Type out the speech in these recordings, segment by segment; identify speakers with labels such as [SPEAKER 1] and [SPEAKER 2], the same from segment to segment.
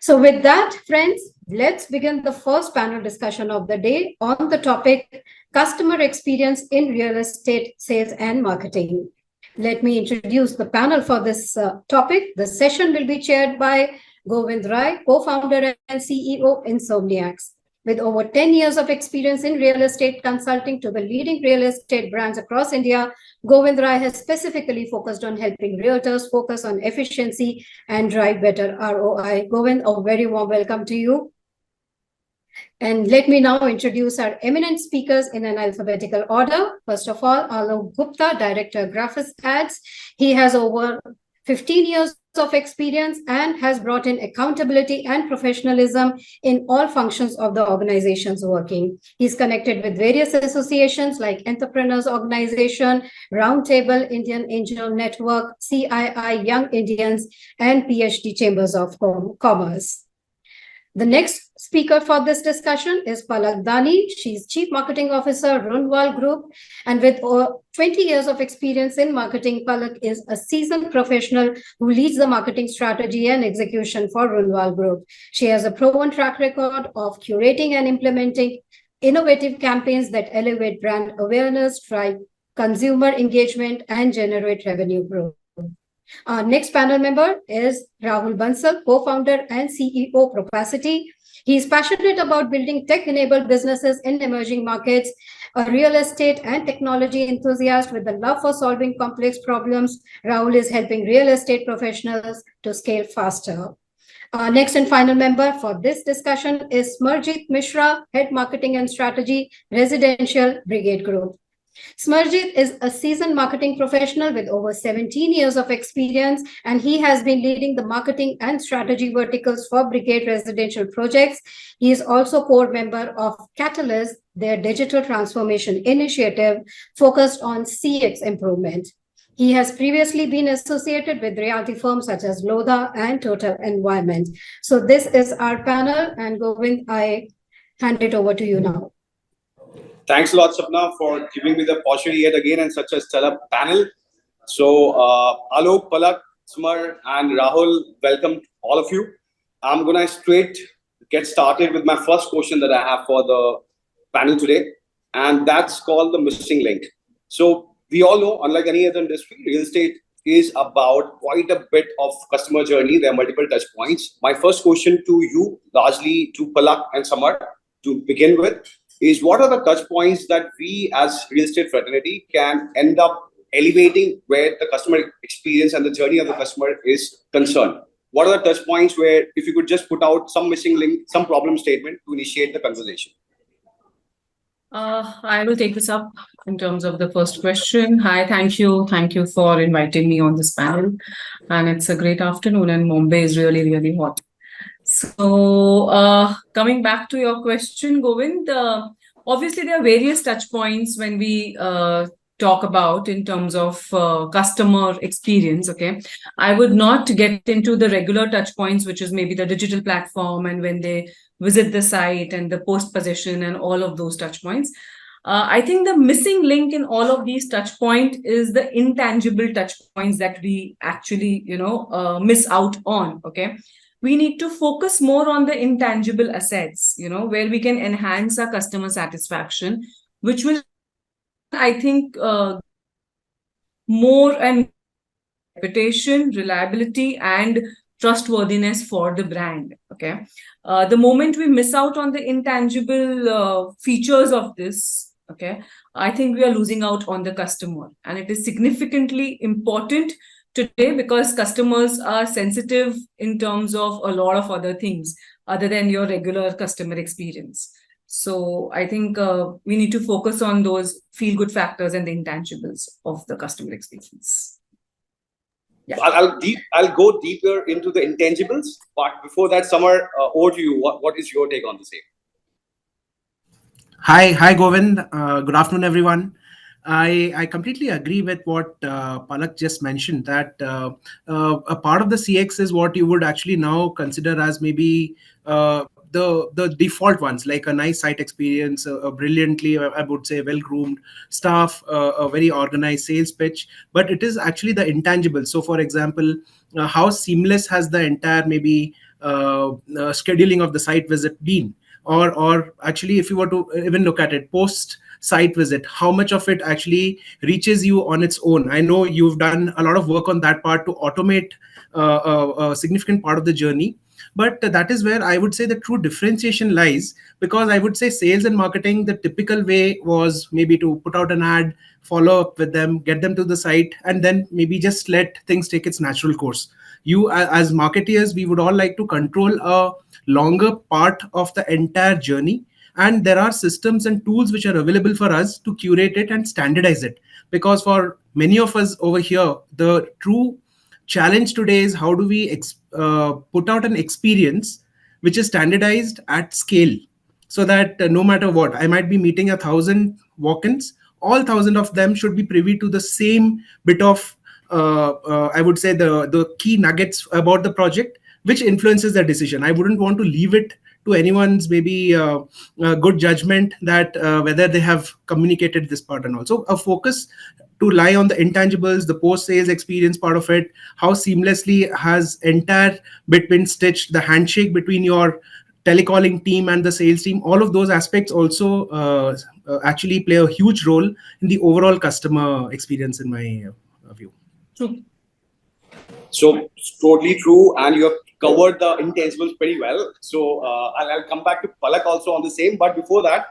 [SPEAKER 1] So with that, friends, let's begin the first panel discussion of the day on the topic customer experience in real estate sales and marketing. Let me introduce the panel for this topic. The session will be chaired by Govind, co-founder and CEO, Insomniacs. With over 10 years of experience in real estate consulting to the leading real estate brands across India, Govind has specifically focused on helping realtors focus on efficiency and drive better ROI. Govind, a very warm welcome to you. And let me now introduce our eminent speakers in an alphabetical order. First of all, Alok Gupta, Director, Graphisads. He has over 15 years of experience and has brought in accountability and professionalism in all functions of the organizations working. He's connected with various associations like Entrepreneurs Organization, Roundtable, Indian Angel Network, CII, Young Indians, and PhD Chambers of Commerce. The next speaker for this discussion is Palak Dani. She's Chief Marketing Officer, Runwal Group. And with 20 years of experience in marketing, Palak is a seasoned professional who leads the marketing strategy and execution for Runwal Group. She has a proven track record of curating and implementing innovative campaigns that elevate brand awareness, drive consumer engagement, and generate revenue growth. Our next panel member is Rahul Bansal, co-founder and CEO, Propacity. He is passionate about building tech-enabled businesses in emerging markets, a real estate and technology enthusiast with a love for solving complex problems. Rahul is helping real estate professionals to scale faster. Our next and final member for this discussion is Smarajit Mishra, Head Marketing and Strategy, Residential, Brigade Group. Smarajit is a seasoned marketing professional with over 17 years of experience, and he has been leading the marketing and strategy verticals for Brigade residential projects. He is also core member of Catalyst, their digital transformation initiative focused on CX improvement. He has previously been associated with realty firms such as Lodha and Total Environment. So this is our panel, and Govind, I hand it over to you now.
[SPEAKER 2] Thanks a lot, Sapna, for giving me the opportunity yet again and such a stellar panel. So, Alok, Palak, Smar, and Rahul, welcome all of you. I'm going to straight get started with my first question that I have for the panel today, and that's called the missing link. So, we all know, unlike any other industry, real estate is about quite a bit of customer journey. There are multiple touch points. My first question to you, largely to Palak and Samar, to begin with, is what are the touch points that we as real estate fraternity can end up elevating where the customer experience and the journey of the customer is concerned? What are the touch points where if you could just put out some missing link, some problem statement to initiate the conversation?
[SPEAKER 3] I will take this up in terms of the first question. Hi, thank you. Thank you for inviting me on this panel. And it's a great afternoon and Mumbai is really, really hot. So coming back to your question, Govind, obviously there are various touch points when we talk about in terms of customer experience. Okay, I would not get into the regular touch points, which is maybe the digital platform and when they visit the site and the post position and all of those touch points. I think the missing link in all of these touch points is the intangible touch points that we actually, miss out on. Okay. We need to focus more on the intangible assets, where we can enhance our customer satisfaction, which will, I think, more and reputation, reliability, and trustworthiness for the brand. Okay. The moment we miss out on the intangible features of this, okay, I think we are losing out on the customer. And it is significantly important today because customers are sensitive in terms of a lot of other things other than your regular customer experience. So I think we need to focus on those feel-good factors and the intangibles of the customer experience.
[SPEAKER 2] Yeah. I'll go deeper into the intangibles, but before that, Samar, over to you. What is your take on the same?
[SPEAKER 4] Hi, Govind. Good afternoon, everyone. I completely agree with what Palak just mentioned, that a part of the CX is what you would actually now consider as maybe the default ones, like a nice site experience, a brilliantly, I would say, well-groomed staff, a very organized sales pitch, but it is actually the intangible. So, for example, how seamless has the entire maybe scheduling of the site visit been? Or actually, if you were to even look at it post site visit, how much of it actually reaches you on its own? I know you've done a lot of work on that part to automate a significant part of the journey, but that is where I would say the true differentiation lies, because I would say sales and marketing, the typical way was maybe to put out an ad, follow up with them, get them to the site, and then maybe just let things take its natural course. As marketeers, we would all like to control a longer part of the entire journey, and there are systems and tools which are available for us to curate it and standardize it. Because for many of us over here, the true challenge today is how do we put out an experience which is standardized at scale, so that no matter what, I might be meeting 1,000 walk-ins, all 1,000 of them should be privy to the same bit of I would say the key nuggets about the project, which influences their decision. I wouldn't want to leave it to anyone's maybe good judgment that whether they have communicated this part and also a focus to lie on the intangibles, the post-sales experience part of it, how seamlessly has entire bit been stitched, the handshake between your telecalling team and the sales team. All of those aspects also actually play a huge role in the overall customer experience, in my view.
[SPEAKER 3] True.
[SPEAKER 2] So it's totally true, and you have covered the intangibles pretty well. So I'll come back to Palak also on the same. But before that,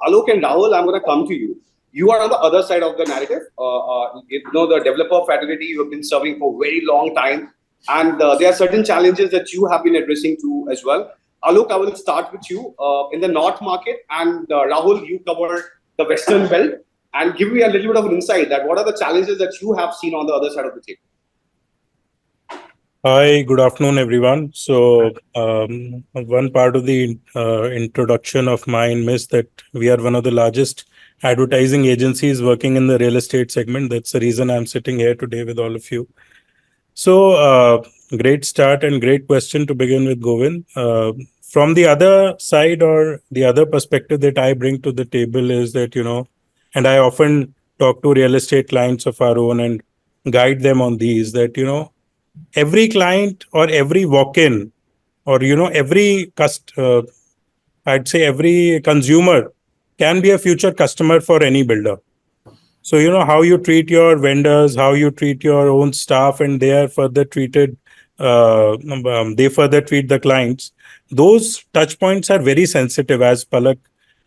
[SPEAKER 2] Alok and Rahul, I'm going to come to you. You are on the other side of the narrative. The developer fraternity you have been serving for a very long time, and there are certain challenges that you have been addressing too as well. Alok, I will start with you in the North market, and Rahul, you cover the Western belt, and give me a little bit of an insight that what are the challenges that you have seen on the other side of the table.
[SPEAKER 5] Hi, good afternoon, everyone. So one part of the introduction of mine missed that we are one of the largest advertising agencies working in the real estate segment. That's the reason I'm sitting here today with all of you. So great start and great question to begin with, Govind. From the other side or the other perspective that I bring to the table is that, and I often talk to real estate clients of our own and guide them on these, that, every client or every walk-in or, I'd say every consumer can be a future customer for any builder. So, how you treat your vendors, how you treat your own staff, and they are further treated, they further treat the clients. Those touch points are very sensitive, as Palak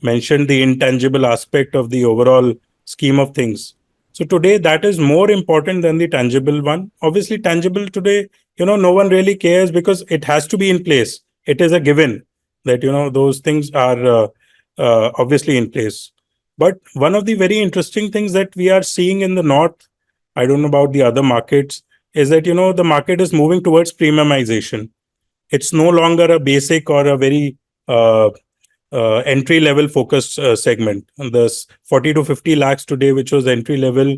[SPEAKER 5] mentioned, the intangible aspect of the overall scheme of things. So today that is more important than the tangible one. Obviously, tangible today, no one really cares because it has to be in place. It is a given that, those things are obviously in place. But one of the very interesting things that we are seeing in the North, I don't know about the other markets, is that, the market is moving towards premiumization. It's no longer a basic or a very entry level focused segment. And the 40 to 50 lakhs today, which was entry level,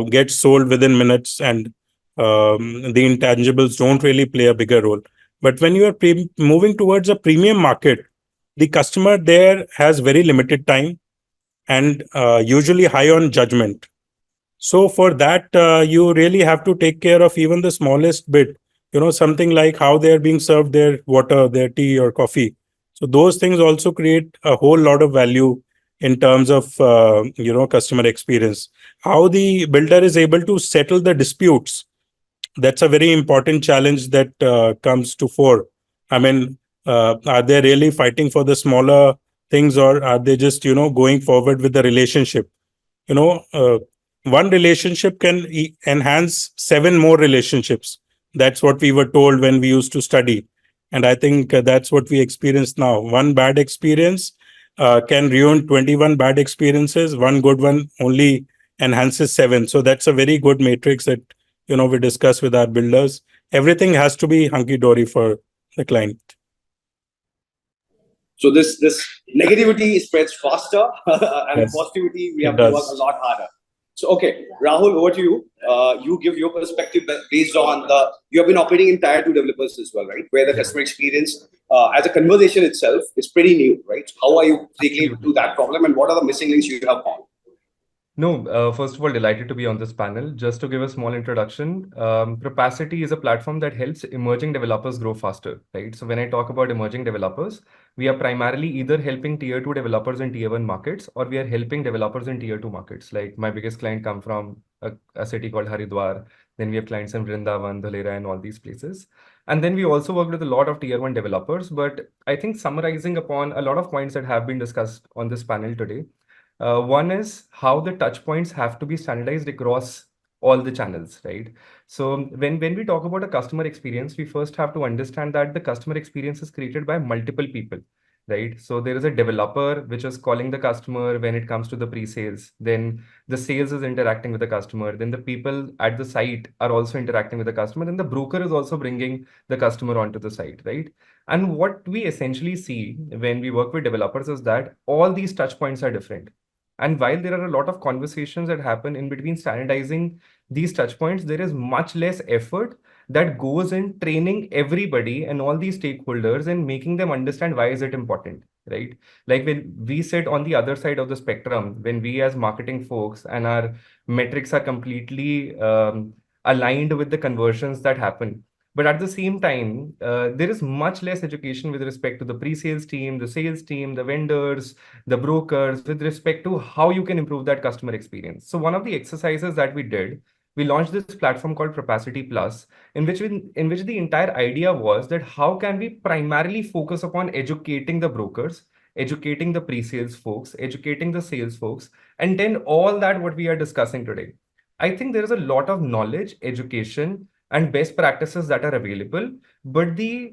[SPEAKER 5] gets sold within minutes, and the intangibles don't really play a bigger role. But when you are moving towards a premium market, the customer there has very limited time and usually high on judgment. So for that, you really have to take care of even the smallest bit, something like how they're being served their water, their tea or coffee. So those things also create a whole lot of value in terms of, customer experience. How the builder is able to settle the disputes, that's a very important challenge that comes to fore. I mean, are they really fighting for the smaller things, or are they just, going forward with the relationship? One relationship can enhance 7 more relationships. That's what we were told when we used to study. And I think that's what we experience now. One bad experience can ruin 21 bad experiences. One good one only enhances 7. So that's a very good matrix that, we discuss with our builders. Everything has to be hunky-dory for the client.
[SPEAKER 2] So this negativity spreads faster and
[SPEAKER 5] Yes,
[SPEAKER 2] positivity we
[SPEAKER 5] it
[SPEAKER 2] have to work
[SPEAKER 5] does.
[SPEAKER 2] a lot harder. So, okay, Rahul, over to you. You give your perspective based on you have been operating in tier 2 developers as well, right? Where the customer experience as a conversation itself is pretty new, right? How are you taking to that problem and what are the missing links you have found?
[SPEAKER 6] No, first of all, delighted to be on this panel. Just to give a small introduction, Propacity is a platform that helps emerging developers grow faster, right? So when I talk about emerging developers, we are primarily either helping tier 2 developers in tier 1 markets, or we are helping developers in tier 2 markets. Like my biggest client come from a city called Haridwar. Then we have clients in Vrindavan, Dhalera, and all these places. And then we also work with a lot of tier 1 developers. But I think summarizing upon a lot of points that have been discussed on this panel today, one is how the touch points have to be standardized across all the channels, right? So when we talk about a customer experience, we first have to understand that the customer experience is created by multiple people, right? So there is a developer which is calling the customer when it comes to the pre-sales. Then the sales is interacting with the customer. Then the people at the site are also interacting with the customer. Then the broker is also bringing the customer onto the site, right? And what we essentially see when we work with developers is that all these touch points are different. And while there are a lot of conversations that happen in between standardizing these touch points, there is much less effort that goes in training everybody and all these stakeholders and making them understand why is it important, right? Like when we sit on the other side of the spectrum, when we as marketing folks and our metrics are completely aligned with the conversions that happen. But at the same time, there is much less education with respect to the pre-sales team, the sales team, the vendors, the brokers, with respect to how you can improve that customer experience. So one of the exercises that we did, we launched this platform called Propacity Plus, in which the entire idea was that how can we primarily focus upon educating the brokers, educating the pre-sales folks, educating the sales folks, and then all that what we are discussing today. I think there is a lot of knowledge, education, and best practices that are available, but the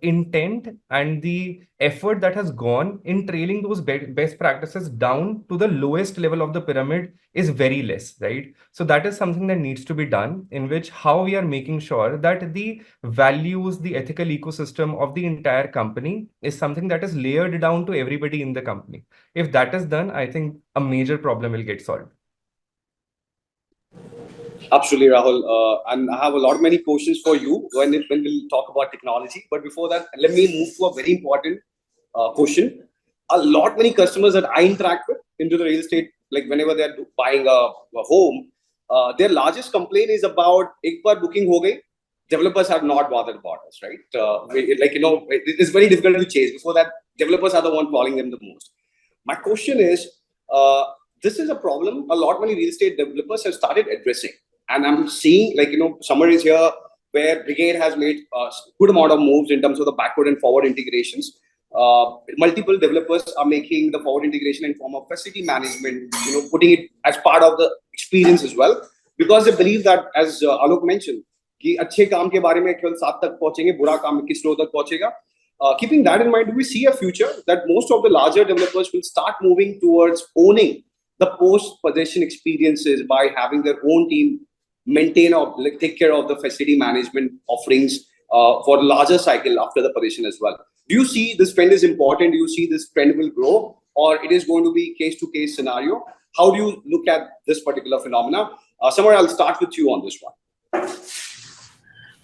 [SPEAKER 6] intent and the effort that has gone in trailing those best practices down to the lowest level of the pyramid is very less, right? So that is something that needs to be done, in which how we are making sure that the values, the ethical ecosystem of the entire company is something that is layered down to everybody in the company. If that is done, I think a major problem will get solved.
[SPEAKER 2] Absolutely, Rahul. And I have a lot many questions for you when we'll talk about technology. But before that, let me move to a very important question. Many customers that I interact with into the real estate, like whenever they're buying a home, their largest complaint is about ek baar booking ho gayi, developers have not bothered about us, right? It's very difficult to chase. Before that, developers are the one calling them the most. My question is, this is a problem many real estate developers have started addressing. And I'm seeing, Summer is here where Brigade has made a good amount of moves in terms of the backward and forward integrations. Multiple developers are making the forward integration in form of facility management, putting it as part of the experience as well, because they believe that, as Alok mentioned, कि अच्छे काम के बारे में केवल 7 तक पहुंचेंगे, बुरा काम किस लो तक पहुंचेगा. Keeping that in mind, do we see a future that most of the larger developers will start moving towards owning the post-possession experiences by having their own team maintain or take care of the facility management offerings for the larger cycle after the possession as well? Do you see this trend is important? Do you see this trend will grow, or it is going to be case-to-case scenario? How do you look at this particular phenomena? Samar, I'll start with you on this one.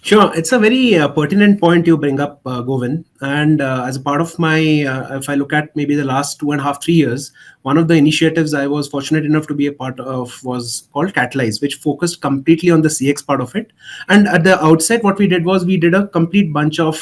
[SPEAKER 4] Sure, it's a very pertinent point you bring up, Govind. And as a part of my, if I look at maybe the last 2.5, 3 years, one of the initiatives I was fortunate enough to be a part of was called Catalyze, which focused completely on the CX part of it. And at the outset, what we did was we did a complete bunch of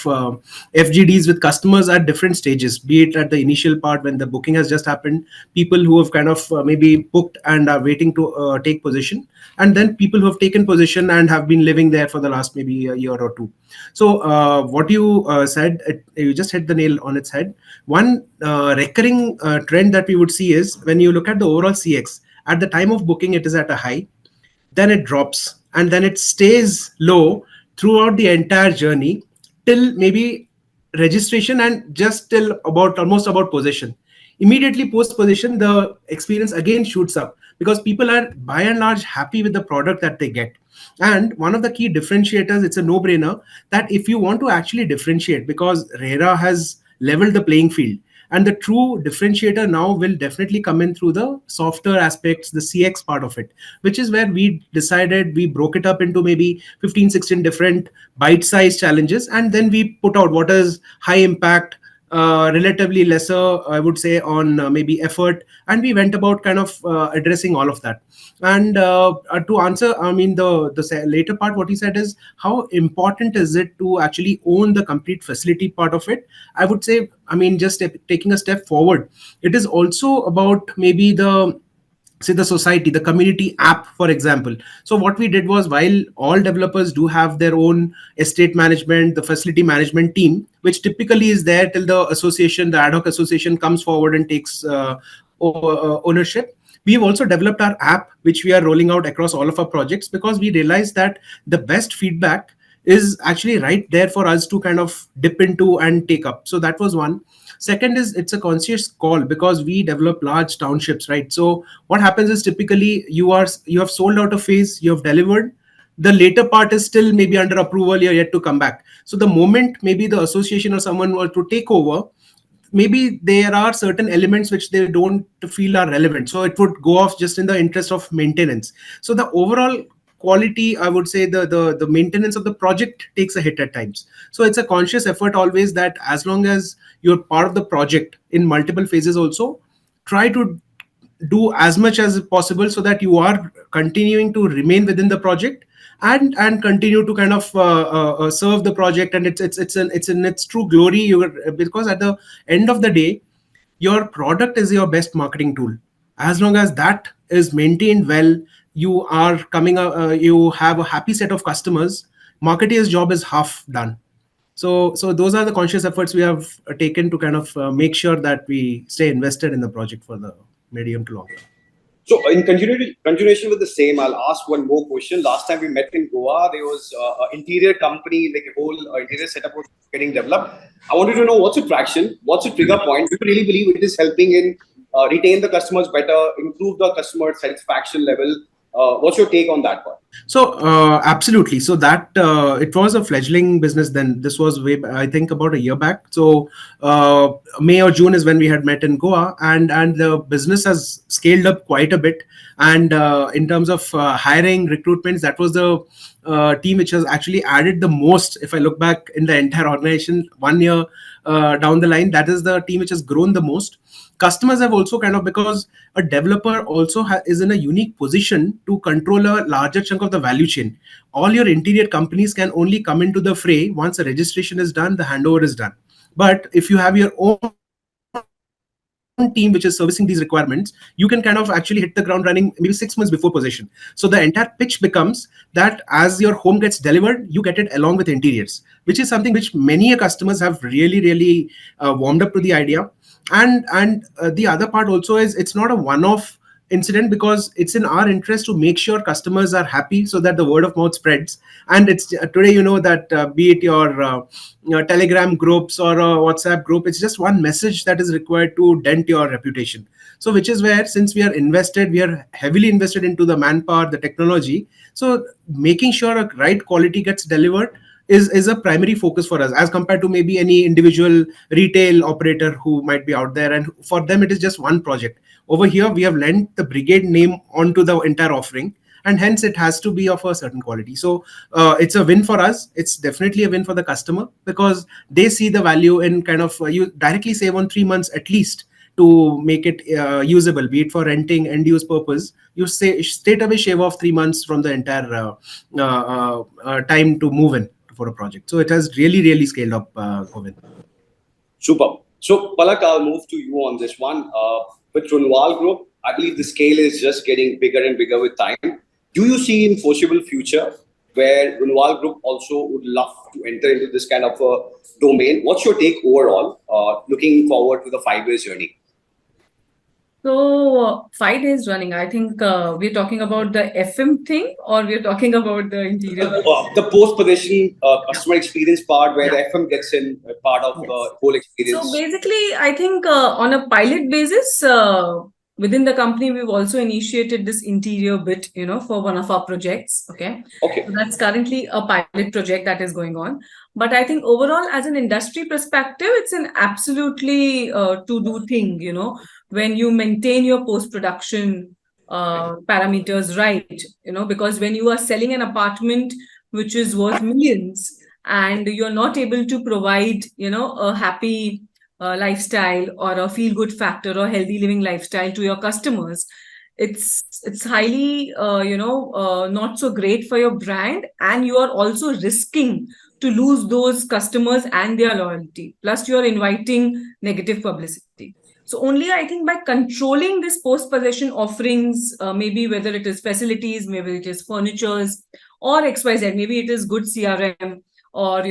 [SPEAKER 4] FGDs with customers at different stages, be it at the initial part when the booking has just happened, people who have kind of maybe booked and are waiting to take position, and then people who have taken position and have been living there for the last maybe a year or two. So what you said, you just hit the nail on its head. One recurring trend that we would see is when you look at the overall CX, at the time of booking, it is at a high, then it drops, and then it stays low throughout the entire journey till maybe registration and just till almost about possession. Immediately post possession, the experience again shoots up because people are by and large happy with the product that they get. And one of the key differentiators, it's a no-brainer that if you want to actually differentiate, because RERA has leveled the playing field, And the true differentiator now will definitely come in through the softer aspects, the CX part of it, which is where we decided we broke it up into maybe 15, 16 different bite-sized challenges. And then we put out what is high impact, relatively lesser, I would say, on maybe effort. And we went about kind of addressing all of that. And to answer, I mean, the later part, what he said is how important is it to actually own the complete facility part of it? I would say, I mean, just taking a step forward, it is also about maybe the say the society, the community app, for example. So what we did was, while all developers do have their own estate management, the facility management team, which typically is there till the association, the ad hoc association comes forward and takes ownership. We have also developed our app, which we are rolling out across all of our projects, because we realized that the best feedback is actually right there for us to kind of dip into and take up. So that was one. Second is, it's a conscious call, because we develop large townships, right? So what happens is, typically you have sold out a phase, you have delivered, the later part is still maybe under approval, you're yet to come back. So the moment maybe the association or someone were to take over, maybe there are certain elements which they don't feel are relevant, so it would go off just in the interest of maintenance. So the overall quality, I would say, the maintenance of the project takes a hit at times. So it's a conscious effort always, that as long as you're part of the project in multiple phases, also try to do as much as possible so that you are continuing to remain within the project, and continue to kind of serve the project. And it's in its true glory. Because at the end of the day, your product is your best marketing tool. As long as that is maintained well, you are you have a happy set of customers, marketeer's job is half done. So those are the conscious efforts we have taken to kind of make sure that we stay invested in the project for the medium to long term.
[SPEAKER 2] So in continuation with the same, I'll ask one more question. Last time we met in Goa, there was an interior company, like a whole interior setup was getting developed. I wanted to know, what's the traction? What's the trigger point? Do you really believe it is helping in retain the customers better, improve the customer satisfaction level? What's your take on that part?
[SPEAKER 4] So absolutely. So that it was a fledgling business then. This was I think about a year back. So May or June is when we had met in Goa, and the business has scaled up quite a bit. And in terms of hiring, recruitments, that was the team which has actually added the most. If I look back in the entire organization 1 year down the line, that is the team which has grown the most. Customers have also kind of, because a developer also is in a unique position to control a larger chunk of the value chain. All your interior companies can only come into the fray once a registration is done, the handover is done. But if you have your own team which is servicing these requirements, you can kind of actually hit the ground running maybe 6 months before possession. So the entire pitch becomes that as your home gets delivered, you get it along with interiors, which is something which many customers have really warmed up to the idea. And the other part also is, it's not a one-off incident, because it's in our interest to make sure customers are happy so that the word of mouth spreads. And it's today, you know, that be it your Telegram groups or a WhatsApp group, it's just one message that is required to dent your reputation. So which is where, since we are heavily invested into the manpower, the technology, so making sure a right quality gets delivered is a primary focus for us, as compared to maybe any individual retail operator who might be out there, and for them it is just one project. Over here we have lent the Brigade name onto the entire offering, and hence it has to be of a certain quality. So it's a win for us. It's definitely a win for the customer, because they see the value in kind of you directly save on 3 months at least to make it usable, be it for renting, end use purpose. You say straight away shave off 3 months from the entire time to move in for a project. So it has really scaled up, Govind.
[SPEAKER 2] Super. So Palak, I'll move to you on this one. With Runwal Group, I believe the scale is just getting bigger and bigger with time. Do you see in foreseeable future where Runwal Group also would love to enter into this kind of a domain? What's your take overall, looking forward to the 5 years journey?
[SPEAKER 3] So 5 days running, I think we're talking about the FM thing, or we're talking about the interior?
[SPEAKER 2] The post-possession customer experience part, where the FM gets in part of the whole experience.
[SPEAKER 3] So basically, I think on a pilot basis, within the company, we've also initiated this interior bit, for one of our projects. Okay.
[SPEAKER 2] Okay.
[SPEAKER 3] So that's currently a pilot project that is going on. But I think overall, as an industry perspective, it's an absolutely to-do thing, when you maintain your post-production parameters right, because when you are selling an apartment which is worth millions and you're not able to provide, a happy lifestyle or a feel-good factor or healthy living lifestyle to your customers, it's highly not so great for your brand, and you are also risking to lose those customers and their loyalty. Plus, you are inviting negative publicity. So only I think by controlling this post-possession offerings, maybe whether it is facilities, maybe it is furnitures or XYZ, maybe it is good CRM or,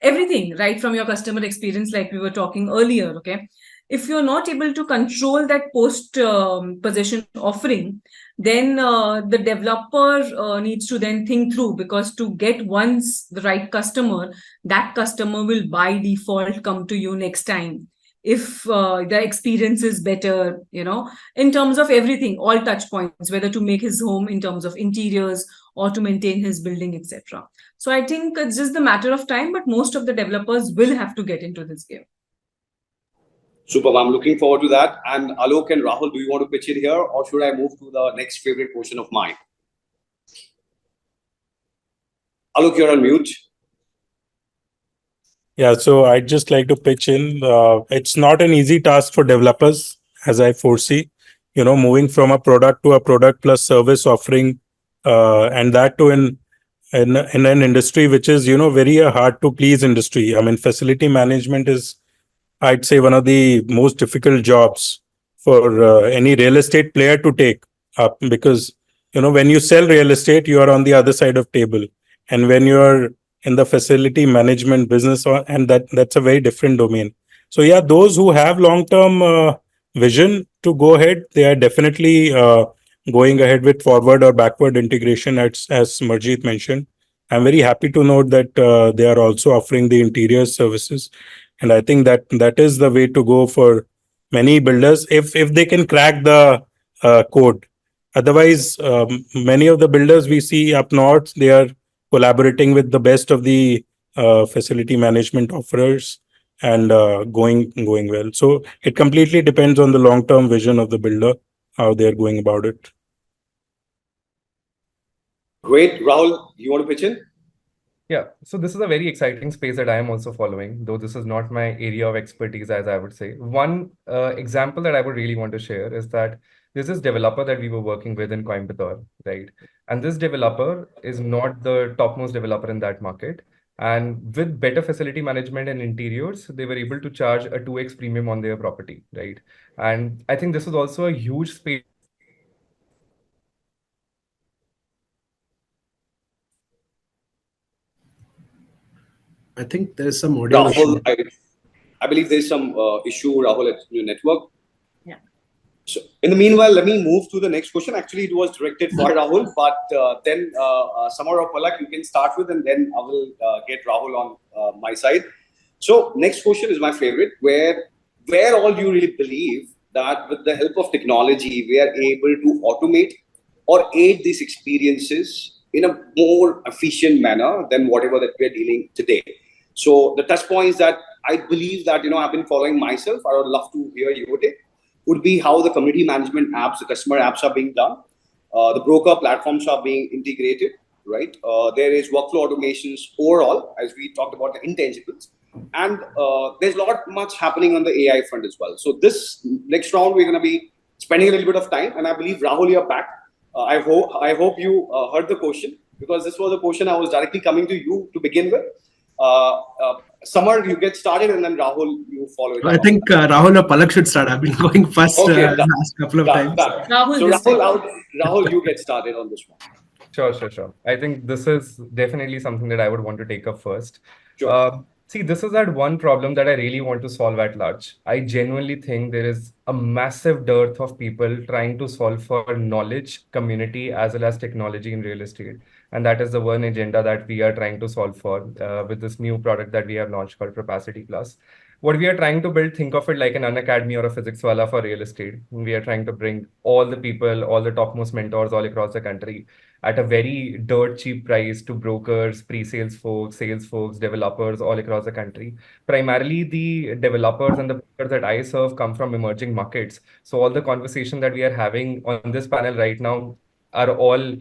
[SPEAKER 3] everything right from your customer experience, like we were talking earlier. Okay. If you're not able to control that post possession offering, then the developer needs to then think through, because to get once the right customer, that customer will by default come to you next time if the experience is better, in terms of everything, all touch points, whether to make his home in terms of interiors or to maintain his building, etc. So I think it's just a matter of time, but most of the developers will have to get into this game.
[SPEAKER 2] Super. I'm looking forward to that. And Alok and Rahul, do you want to pitch in here, or should I move to the next favorite portion of mine? Alok, you're on mute.
[SPEAKER 5] Yeah, so I'd just like to pitch in. It's not an easy task for developers, as I foresee. Moving from a product to a product plus service offering, and that to in an industry which is very hard to please industry. I mean, facility management is, I'd say, one of the most difficult jobs for any real estate player to take up, because when you sell real estate, you are on the other side of table, and when you are in the facility management business, and that's a very different domain. So yeah, those who have long-term vision to go ahead, they are definitely going ahead with forward or backward integration, as Smarajit mentioned. I'm very happy to note that they are also offering the interior services. And I think that is the way to go for many builders, if they can crack the code. Otherwise, many of the builders we see up north, they are collaborating with the best of the facility management offerers and going well. So it completely depends on the long-term vision of the builder, how they're going about it.
[SPEAKER 2] Great. Rahul, you want to pitch in?
[SPEAKER 6] Yeah, so this is a very exciting space that I am also following, though this is not my area of expertise, as I would say. One example that I would really want to share is that there's this developer that we were working with in Coimbatore, right? And this developer is not the topmost developer in that market. And with better facility management and interiors, they were able to charge a 2x premium on their property, right? And I think this is also a huge space.
[SPEAKER 4] I think there's some audio
[SPEAKER 2] Rahul,
[SPEAKER 4] issue.
[SPEAKER 2] I believe there's some issue, Rahul, at your network.
[SPEAKER 3] Yeah.
[SPEAKER 2] So in the meanwhile, let me move to the next question. Actually, it was directed for Rahul, but then Samar or Palak, you can start with, and then I will get Rahul on my side. So next question is my favorite, where all do you really believe that with the help of technology, we are able to automate or aid these experiences in a more efficient manner than whatever that we are dealing today? So the touch points that I believe that, I've been following myself, I would love to hear your take, would be how the community management apps, the customer apps are being done. The broker platforms are being integrated, right? There is workflow automations overall, as we talked about the intangibles. And there's a lot much happening on the AI front as well. So this next round, we're going to be spending a little bit of time. And I believe, Rahul, you're back. I hope you heard the question, because this was a question I was directly coming to you to begin with. Samar, you get started, and then Rahul, you follow it.
[SPEAKER 4] I think Rahul or Palak should start. I've been going first last couple of times.
[SPEAKER 2] Rahul, you get started on this one.
[SPEAKER 6] Sure. I think this is definitely something that I would want to take up first.
[SPEAKER 2] Sure.
[SPEAKER 6] See, this is that one problem that I really want to solve at large. I genuinely think there is a massive dearth of people trying to solve for knowledge, community, as well as technology in real estate. And that is the one agenda that we are trying to solve for with this new product that we have launched called Propacity Plus. What we are trying to build, think of it like an Unacademy or a physics wala for real estate. We are trying to bring all the people, all the topmost mentors all across the country at a very dirt cheap price to brokers, pre-sales folks, sales folks, developers all across the country. Primarily, the developers and the brokers that I serve come from emerging markets. So all the conversation that we are having on this panel right now are all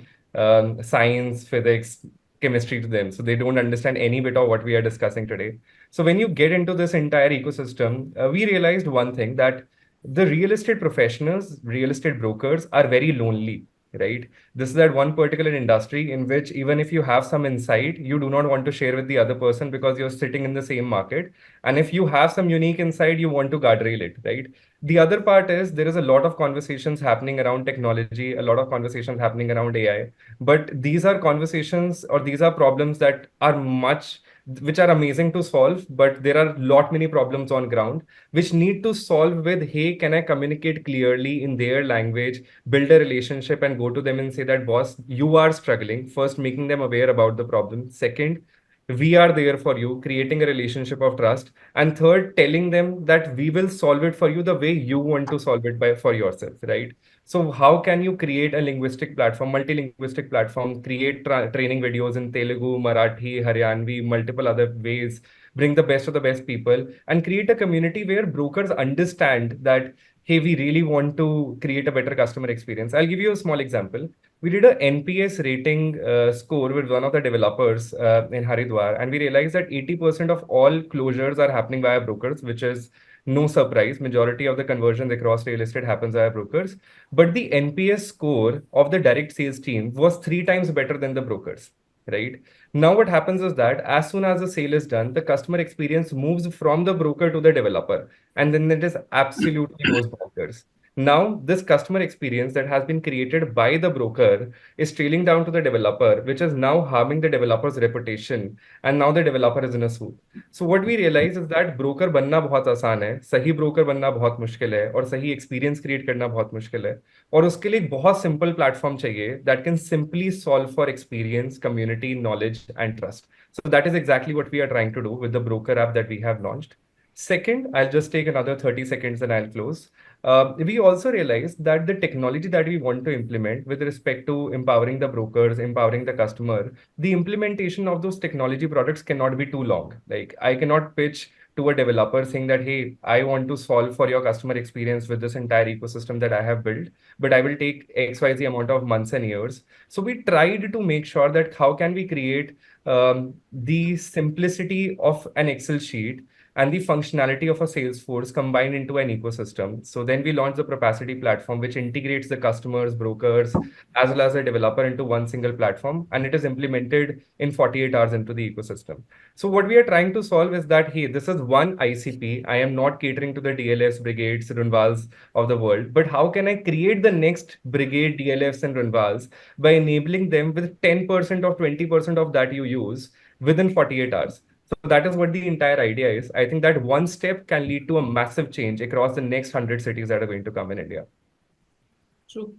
[SPEAKER 6] science, physics, chemistry to them. So they don't understand any bit of what we are discussing today. So when you get into this entire ecosystem, we realized one thing, that the real estate professionals, real estate brokers are very lonely, right? This is that one particular industry in which even if you have some insight, you do not want to share with the other person because you're sitting in the same market. And if you have some unique insight, you want to guardrail it, right? The other part is there is a lot of conversations happening around technology, a lot of conversations happening around AI, but these are conversations or these are problems that are which are amazing to solve, but there are lot many problems on ground which need to solve with, hey, can I communicate clearly in their language, build a relationship and go to them and say that, boss, you are struggling. First, making them aware about the problem. Second, we are there for you, creating a relationship of trust. And third, telling them that we will solve it for you the way you want to solve it for yourself, right? So how can you create a linguistic platform, multilinguistic platform, create training videos in Telugu, Marathi, Haryanvi, multiple other ways, bring the best of the best people, and create a community where brokers understand that, hey, we really want to create a better customer experience. I'll give you a small example. We did a NPS rating score with one of the developers in Haridwar, and we realized that 80% of all closures are happening via brokers, which is no surprise. Majority of the conversions across real estate happens via brokers. But the NPS score of the direct sales team was 3 times better than the brokers, right? Now, what happens is that as soon as the sale is done, the customer experience moves from the broker to the developer, and then it is absolutely goes bonkers. Now, this customer experience that has been created by the broker is trailing down to the developer, which is now harming the developer's reputation. And now the developer is in a suit. So what we realize is that broker बनना बहुत आसान है, सही broker बनना बहुत मुश्किल है, और सही experience create करना बहुत मुश्किल है. और उसके लिए एक बहुत simple platform चाहिए that can simply solve for experience, community, knowledge, and trust. So that is exactly what we are trying to do with the broker app that we have launched. Second, I'll just take another 30 seconds and I'll close. We also realized that the technology that we want to implement with respect to empowering the brokers, empowering the customer, the implementation of those technology products cannot be too long. Like, I cannot pitch to a developer saying that, hey, I want to solve for your customer experience with this entire ecosystem that I have built, but I will take XYZ amount of months and years. So we tried to make sure that how can we create the simplicity of an Excel sheet and the functionality of a Salesforce combined into an ecosystem. So then we launched the Propacity platform, which integrates the customers, brokers, as well as the developer into one single platform, and it is implemented in 48 hours into the ecosystem. So what we are trying to solve is that, hey, this is one ICP. I am not catering to the DLFs, Brigades, Runwals of the world, but how can I create the next Brigade, DLFs, and Runwals by enabling them with 10% or 20% of that you use within 48 hours? So that is what the entire idea is. I think that one step can lead to a massive change across the next 100 cities that are going to come in India.
[SPEAKER 3] True.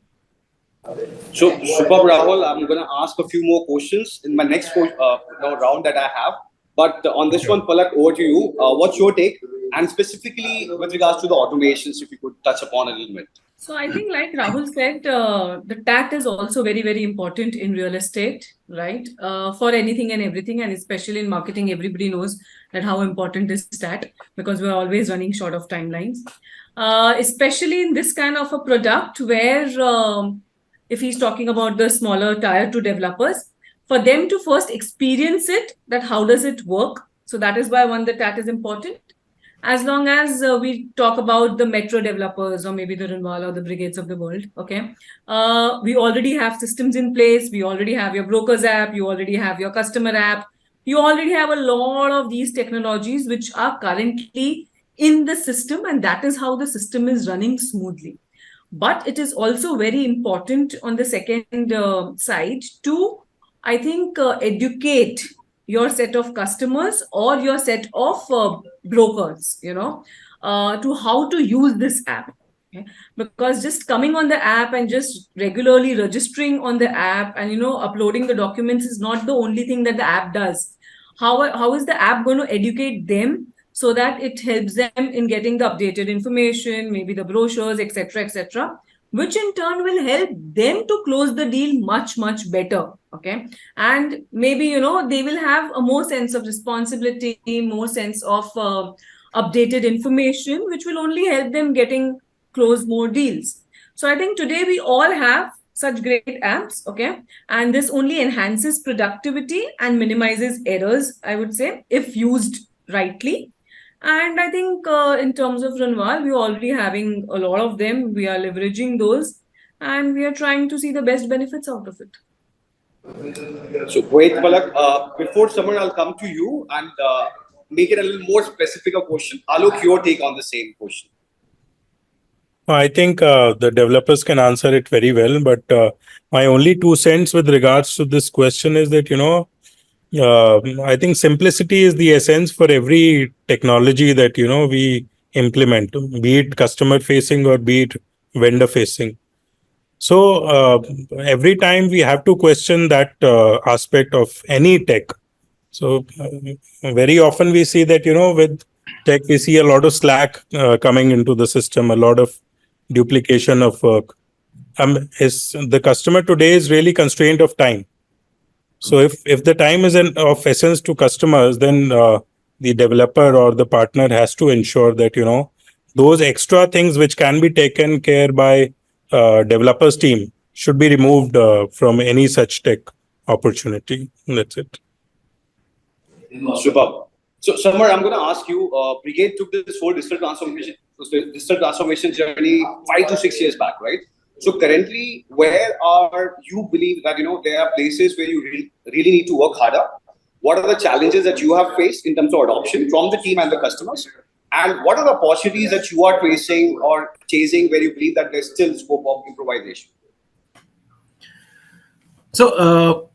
[SPEAKER 2] So, superb, Rahul, I'm going to ask a few more questions in my next round that I have. But on this one, Palak, over to you. What's your take? And specifically with regards to the automations, if you could touch upon a little bit.
[SPEAKER 3] So I think, like Rahul said, the tact is also very, very important in real estate, right? For anything and everything, and especially in marketing, everybody knows that how important is that, because we're always running short of timelines. Especially in this kind of a product where, if he's talking about the smaller tier 2 developers, for them to first experience it, that how does it work? So that is why the TAT is important. As long as we talk about the metro developers or maybe the Runwal or the Brigades of the world, okay, we already have systems in place. We already have your brokers app. You already have your customer app. You already have a lot of these technologies which are currently in the system, and that is how the system is running smoothly. But it is also very important on the second side to, I think, educate your set of customers or your set of brokers, to how to use this app. Okay? Because just coming on the app and just regularly registering on the app and, uploading the documents is not the only thing that the app does. How is the app going to educate them so that it helps them in getting the updated information, maybe the brochures, etc., which in turn will help them to close the deal much, much better. Okay. And maybe, they will have a more sense of responsibility, more sense of updated information, which will only help them getting close more deals. So I think today we all have such great apps, okay? And this only enhances productivity and minimizes errors, I would say, if used rightly. And I think in terms of Runwal, we're already having a lot of them. We are leveraging those and we are trying to see the best benefits out of it.
[SPEAKER 2] So great, Palak. Before Summer, I'll come to you and make it a little more specific a question. Alok, your take on the same question.
[SPEAKER 5] I think the developers can answer it very well, but my only 2 cents with regards to this question is that, I think simplicity is the essence for every technology that, we implement, be it customer facing or be it vendor facing. So every time we have to question that aspect of any tech. So very often we see that, with tech, we see a lot of slack coming into the system, a lot of duplication of work. The customer today is really constrained of time. So if the time is of essence to customers, then the developer or the partner has to ensure that, those extra things which can be taken care by developers team should be removed from any such tech opportunity. That's it.
[SPEAKER 2] Superb. So, Summer, I'm going to ask you, Brigade took this whole digital transformation journey 5 to 6 years back, right? So currently, where are you believe that, there are places where you really need to work harder? What are the challenges that you have faced in terms of adoption from the team and the customers? And what are the opportunities that you are facing or chasing where you believe that there's still scope of improvisation?
[SPEAKER 4] So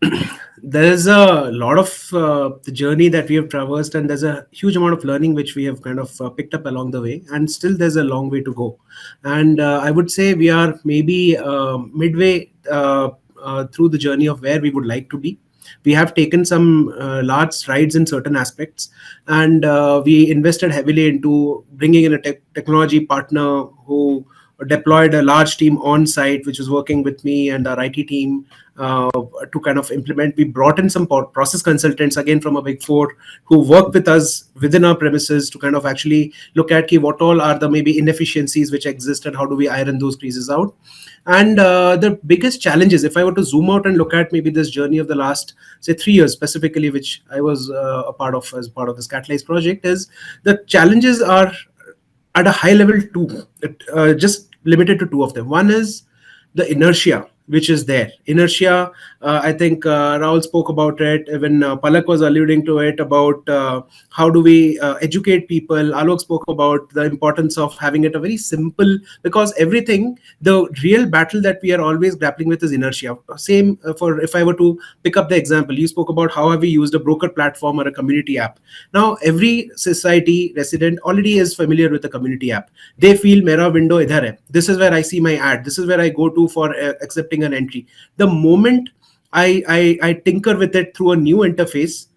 [SPEAKER 4] there's a lot of the journey that we have traversed, and there's a huge amount of learning which we have kind of picked up along the way, and still there's a long way to go. And I would say we are maybe midway through the journey of where we would like to be. We have taken some large strides in certain aspects, and we invested heavily into bringing in a technology partner who deployed a large team on site, which was working with me and our IT team to kind of implement. We brought in some process consultants again from a Big Four who work with us within our premises to kind of actually look at what all are the maybe inefficiencies which exist and how do we iron those creases out. And the biggest challenges, if I were to zoom out and look at maybe this journey of the last, say, 3 years specifically, which I was a part of as part of this Catalyze project, is the challenges are at a high level too, just limited to 2 of them. One is the inertia which is there. Inertia, I think Rahul spoke about it, even Palak was alluding to it about how do we educate people. Alok spoke about the importance of having it a very simple, because everything, the real battle that we are always grappling with is inertia. Same for, if I were to pick up the example, you spoke about how have we used a broker platform or a community app. Now, every society resident already is familiar with the community app. They feel mera window idhar hai. This is where I see my ad. This is where I go to for accepting an entry. The moment I tinker with it through a new interface,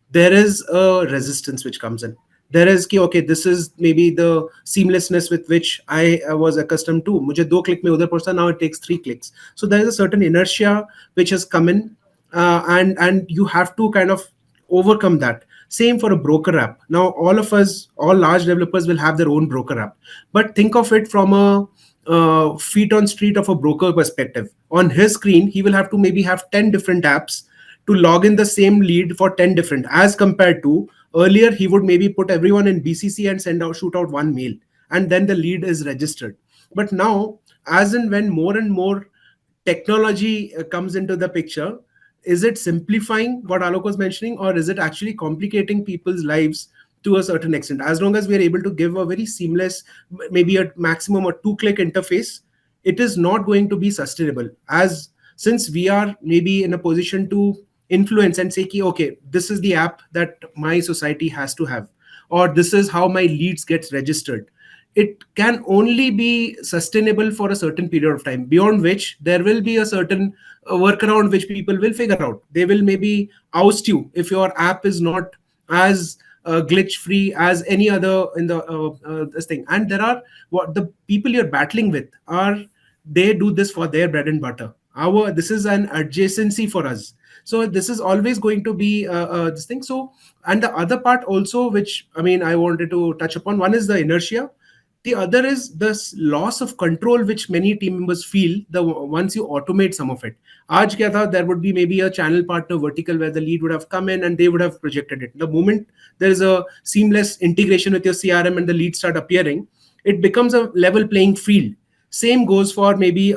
[SPEAKER 4] there is a resistance which comes in. There is okay, this is maybe the seamlessness with which I was accustomed to. Mujhe 2 click mein udhar pahunchna, now it takes 3 clicks. So there is a certain inertia which has come in, and you have to kind of overcome that. Same for a broker app. Now, all of us, all large developers will have their own broker app, but think of it from a feet on street of a broker perspective. On his screen, he will have to maybe have 10 different apps to log in the same lead for 10 different, as compared to earlier, he would maybe put everyone in BCC and shoot out one mail, and then the lead is registered. But now, as and when more and more technology comes into the picture, is it simplifying what Alok was mentioning, or is it actually complicating people's lives to a certain extent? As long as we are able to give a very seamless, maybe a maximum or 2-click interface, it is not going to be sustainable. Since we are maybe in a position to influence and say, okay, this is the app that my society has to have, or this is how my leads gets registered. It can only be sustainable for a certain period of time, beyond which there will be a certain workaround which people will figure out. They will maybe oust you if your app is not as glitch free as any other in the this thing. And there are what the people you're battling with are, they do this for their bread and butter. Our This is an adjacency for us, so this is always going to be this thing. So, and the other part also, which I mean I wanted to touch upon, one is the inertia, the other is this loss of control which many team members feel the once you automate some of it. Aaj kya tha, there would be maybe a channel partner vertical where the lead would have come in and they would have projected it. The moment there is a seamless integration with your CRM and the leads start appearing, it becomes a level playing field. Same goes for maybe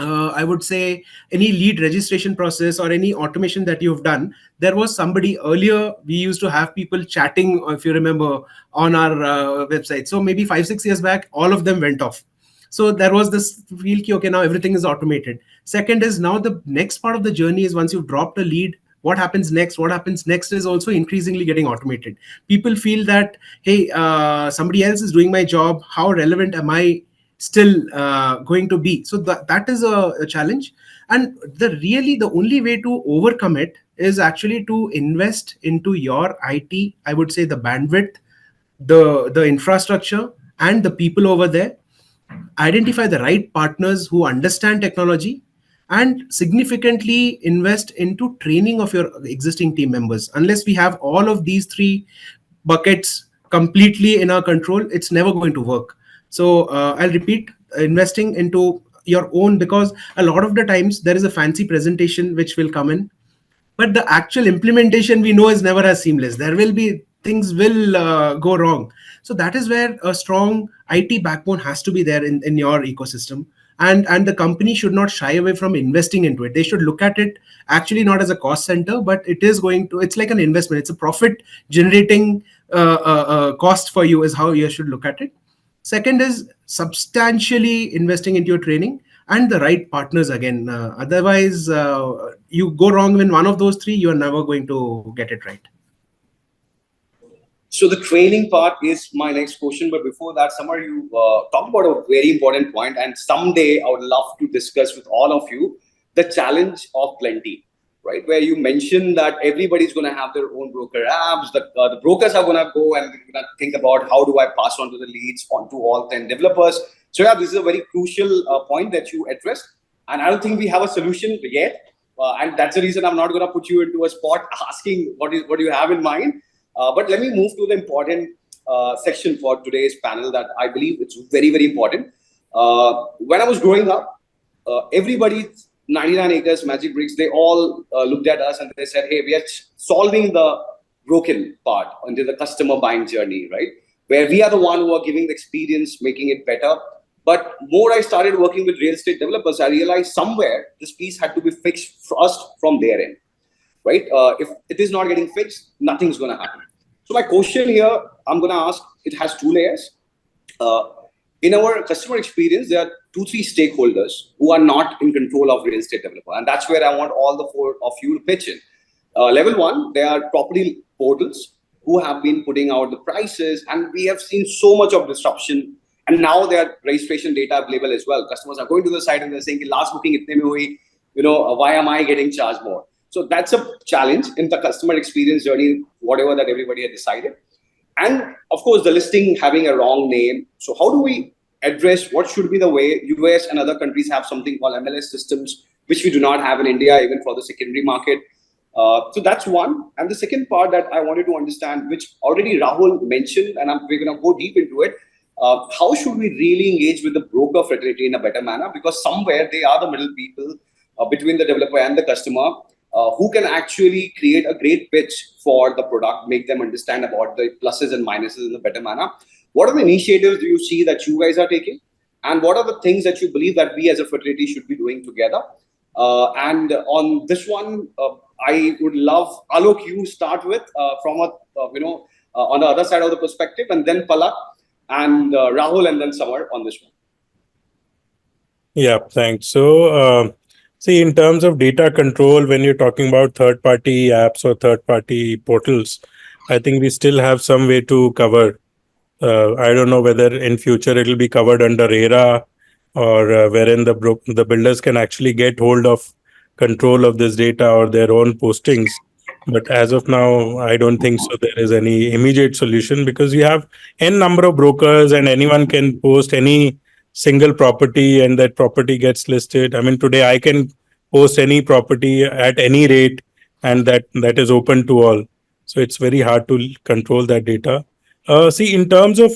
[SPEAKER 4] I would say any lead registration process or any automation that you've done. There was somebody earlier, we used to have people chatting, if you remember, on our website. So maybe 5-6 years back, all of them went off. So there was this feel ki, okay, now everything is automated. Second is now the next part of the journey is once you've dropped a lead, what happens next? What happens next is also increasingly getting automated. People feel that, hey, somebody else is doing my job. How relevant am I still going to be? So that is a challenge. And the only way to overcome it is actually to invest into your IT, I would say the bandwidth, the infrastructure and the people over there, identify the right partners who understand technology, and significantly invest into training of your existing team members. Unless we have all of these three buckets completely in our control, it's never going to work. So I'll repeat, investing into your own, because a lot of the times there is a fancy presentation which will come in, but the actual implementation we know is never as seamless. There will be things will go wrong. So that is where a strong IT backbone has to be there in your ecosystem. And the company should not shy away from investing into it. They should look at it actually not as a cost center, but it's like an investment. It's a profit generating cost for you is how you should look at it. Second is substantially investing into your training and the right partners again. Otherwise, you go wrong in one of those three, you are never going to get it right.
[SPEAKER 2] So the training part is my next question. But before that, Samar, you talked about a very important point, and someday I would love to discuss with all of you the challenge of plenty, right? Where you mentioned that everybody's going to have their own broker apps, that the brokers are going to go and going to think about how do I pass on to the leads onto all 10 developers. So yeah, this is a very crucial point that you addressed. And I don't think we have a solution yet. And that's the reason I'm not going to put you into a spot asking what do you have in mind. But let me move to the important section for today's panel that I believe it's very, very important. When I was growing up, everybody, 99 Acres, Magic Bricks, they all looked at us and they said, hey, we are solving the broken part under the customer buying journey, right? Where we are the one who are giving the experience, making it better. But more I started working with real estate developers, I realized somewhere this piece had to be fixed first from their end, right? If it is not getting fixed, nothing's going to happen. So my question here, I'm going to ask, it has two layers. In our customer experience, there are 2-3 stakeholders who are not in control of real estate developer. And that's where I want all the 4 of you to pitch in. Level 1, there are property portals who have been putting out the prices, and we have seen so much of disruption. And now their registration data available as well. Customers are going to the site and they're saying, last booking itne mein hui, why am I getting charged more? So that's a challenge in the customer experience journey, whatever that everybody had decided. And of course, the listing having a wrong name. So how do we address what should be the way? US and other countries have something called MLS systems, which we do not have in India, even for the secondary market. So that's one. And the second part that I wanted to understand, which already Rahul mentioned, and we're going to go deep into it. How should we really engage with the broker fraternity in a better manner? Because somewhere they are the middle people between the developer and the customer. Who can actually create a great pitch for the product, make them understand about the pluses and minuses in a better manner. What are the initiatives do you see that you guys are taking? And what are the things that you believe that we as a fraternity should be doing together? And on this one, I would love, Alok, you start with from on the other side of the perspective, and then Palak and Rahul, and then Samar on this one.
[SPEAKER 5] Yeah, thanks. So, see, in terms of data control, when you're talking about third-party apps or third-party portals, I think we still have some way to cover. I don't know whether in future it'll be covered under ERA or wherein the builders can actually get hold of control of this data or their own postings. But as of now, I don't think so there is any immediate solution, because you have n number of brokers and anyone can post any single property and that property gets listed. I mean, today I can post any property at any rate, and that is open to all. So it's very hard to control that data. See, in terms of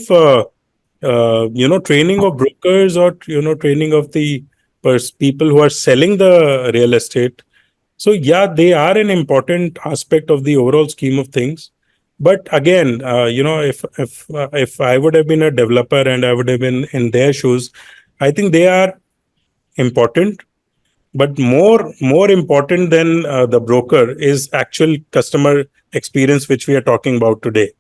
[SPEAKER 5] training of brokers, or training of the people who are selling the real estate. So yeah, they are an important aspect of the overall scheme of things. But again, if I would have been a developer and I would have been in their shoes, I think they are important. But more important than the broker is actual customer experience, which we are talking about today.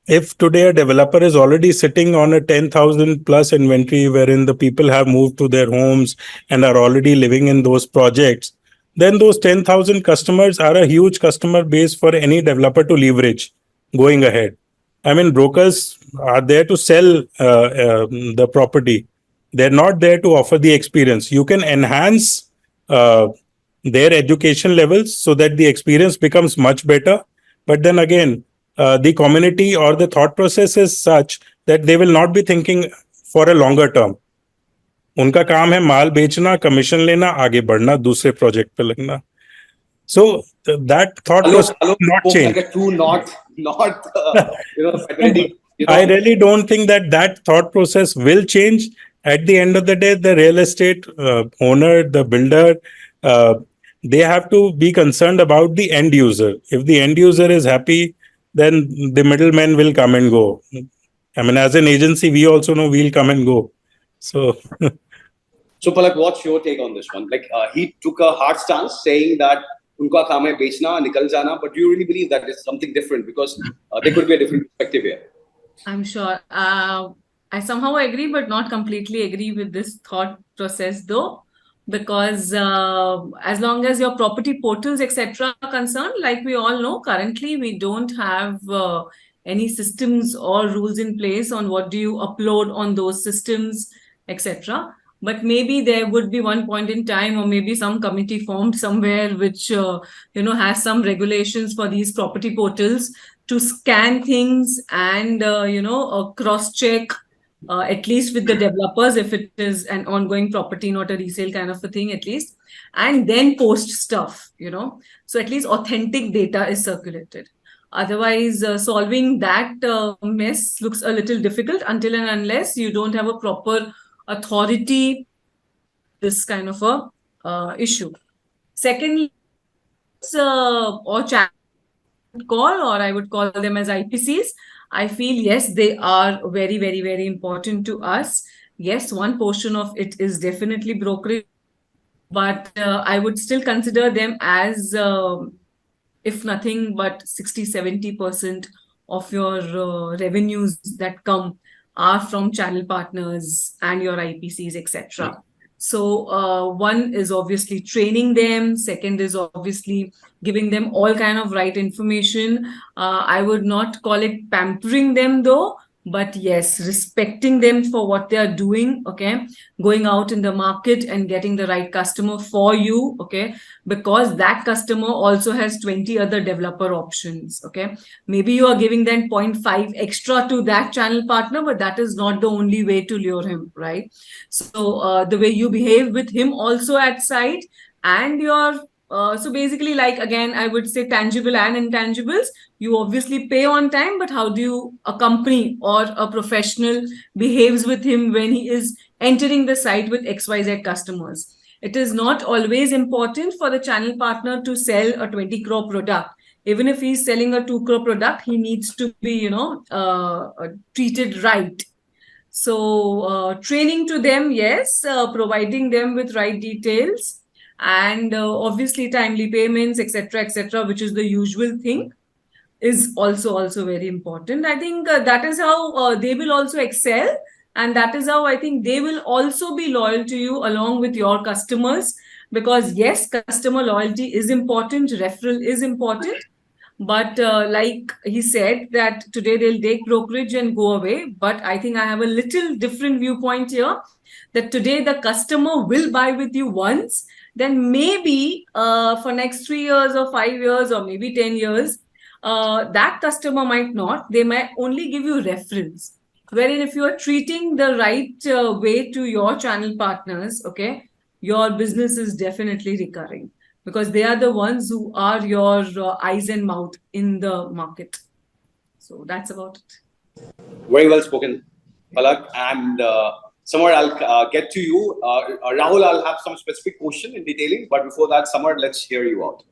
[SPEAKER 5] If today a developer is already sitting on a 10,000 plus inventory, wherein the people have moved to their homes and are already living in those projects, then those 10,000 customers are a huge customer base for any developer to leverage going ahead. I mean, brokers are there to sell the property. They're not there to offer the experience. You can enhance their education levels so that the experience becomes much better. But then again, the community or the thought process is such that they will not be thinking for a longer term. उनका काम है माल बेचना, commission लेना, आगे बढ़ना, दूसरे project पे लगना. So that thought process not change.
[SPEAKER 2] Like a true not fatality.
[SPEAKER 5] I really don't think that thought process will change. At the end of the day, the real estate owner, the builder, they have to be concerned about the end user. If the end user is happy, then the middlemen will come and go. I mean, as an agency, we also know we'll come and go. So,
[SPEAKER 2] so Palak, what's your take on this one? Like, he took a hard stance saying that unka kaam hai bechna, nikal jana, but do you really believe that it's something different? Because there could be a different perspective here.
[SPEAKER 3] I'm sure. I somehow agree, but not completely agree with this thought process, though, because as long as your property portals, etc., are concerned, like we all know, currently we don't have any systems or rules in place on what do you upload on those systems, etc. But maybe there would be one point in time, or maybe some committee formed somewhere which has some regulations for these property portals to scan things and cross-check at least with the developers if it is an ongoing property, not a resale kind of a thing at least, and then post stuff, so at least authentic data is circulated. Otherwise, solving that mess looks a little difficult until and unless you don't have a proper authority, this kind of a issue. Secondly, or chat call, or I would call them as IPCs. I feel, yes, they are very, very, very important to us. Yes, one portion of it is definitely brokerage, but I would still consider them as, if nothing but 60-70% of your revenues that come are from channel partners and your IPCs, etc. So one is obviously training them. Second is obviously giving them all kind of right information. I would not call it pampering them though, but yes, respecting them for what they are doing, okay? Going out in the market and getting the right customer for you, okay? Because that customer also has 20 other developer options, okay? Maybe you are giving them 0.5 extra to that channel partner, but that is not the only way to lure him, right? So the way you behave with him also at site, and your so basically, like, again, I would say tangible and intangibles. You obviously pay on time, but how do a company or a professional behaves with him when he is entering the site with XYZ customers? It is not always important for the channel partner to sell a 20 crore product. Even if he's selling a 2 crore product, he needs to be, treated right. So training to them, yes, providing them with right details, and obviously timely payments, etc., which is the usual thing, is also very important. I think that is how they will also excel, and that is how I think they will also be loyal to you along with your customers, because yes, customer loyalty is important, referral is important, but like he said, that today they'll take brokerage and go away. But I think I have a little different viewpoint here, that today the customer will buy with you once, then maybe for next 3 years or 5 years or maybe 10 years, that customer might not. They might only give you reference. Wherein if you are treating the right way to your channel partners, okay, your business is definitely recurring because they are the ones who are your eyes and mouth in the market. So that's about it.
[SPEAKER 2] Very well spoken, Palak. And Samar, I'll get to you. Rahul, I'll have some specific question in detailing. But before that, Samar, let's hear you out.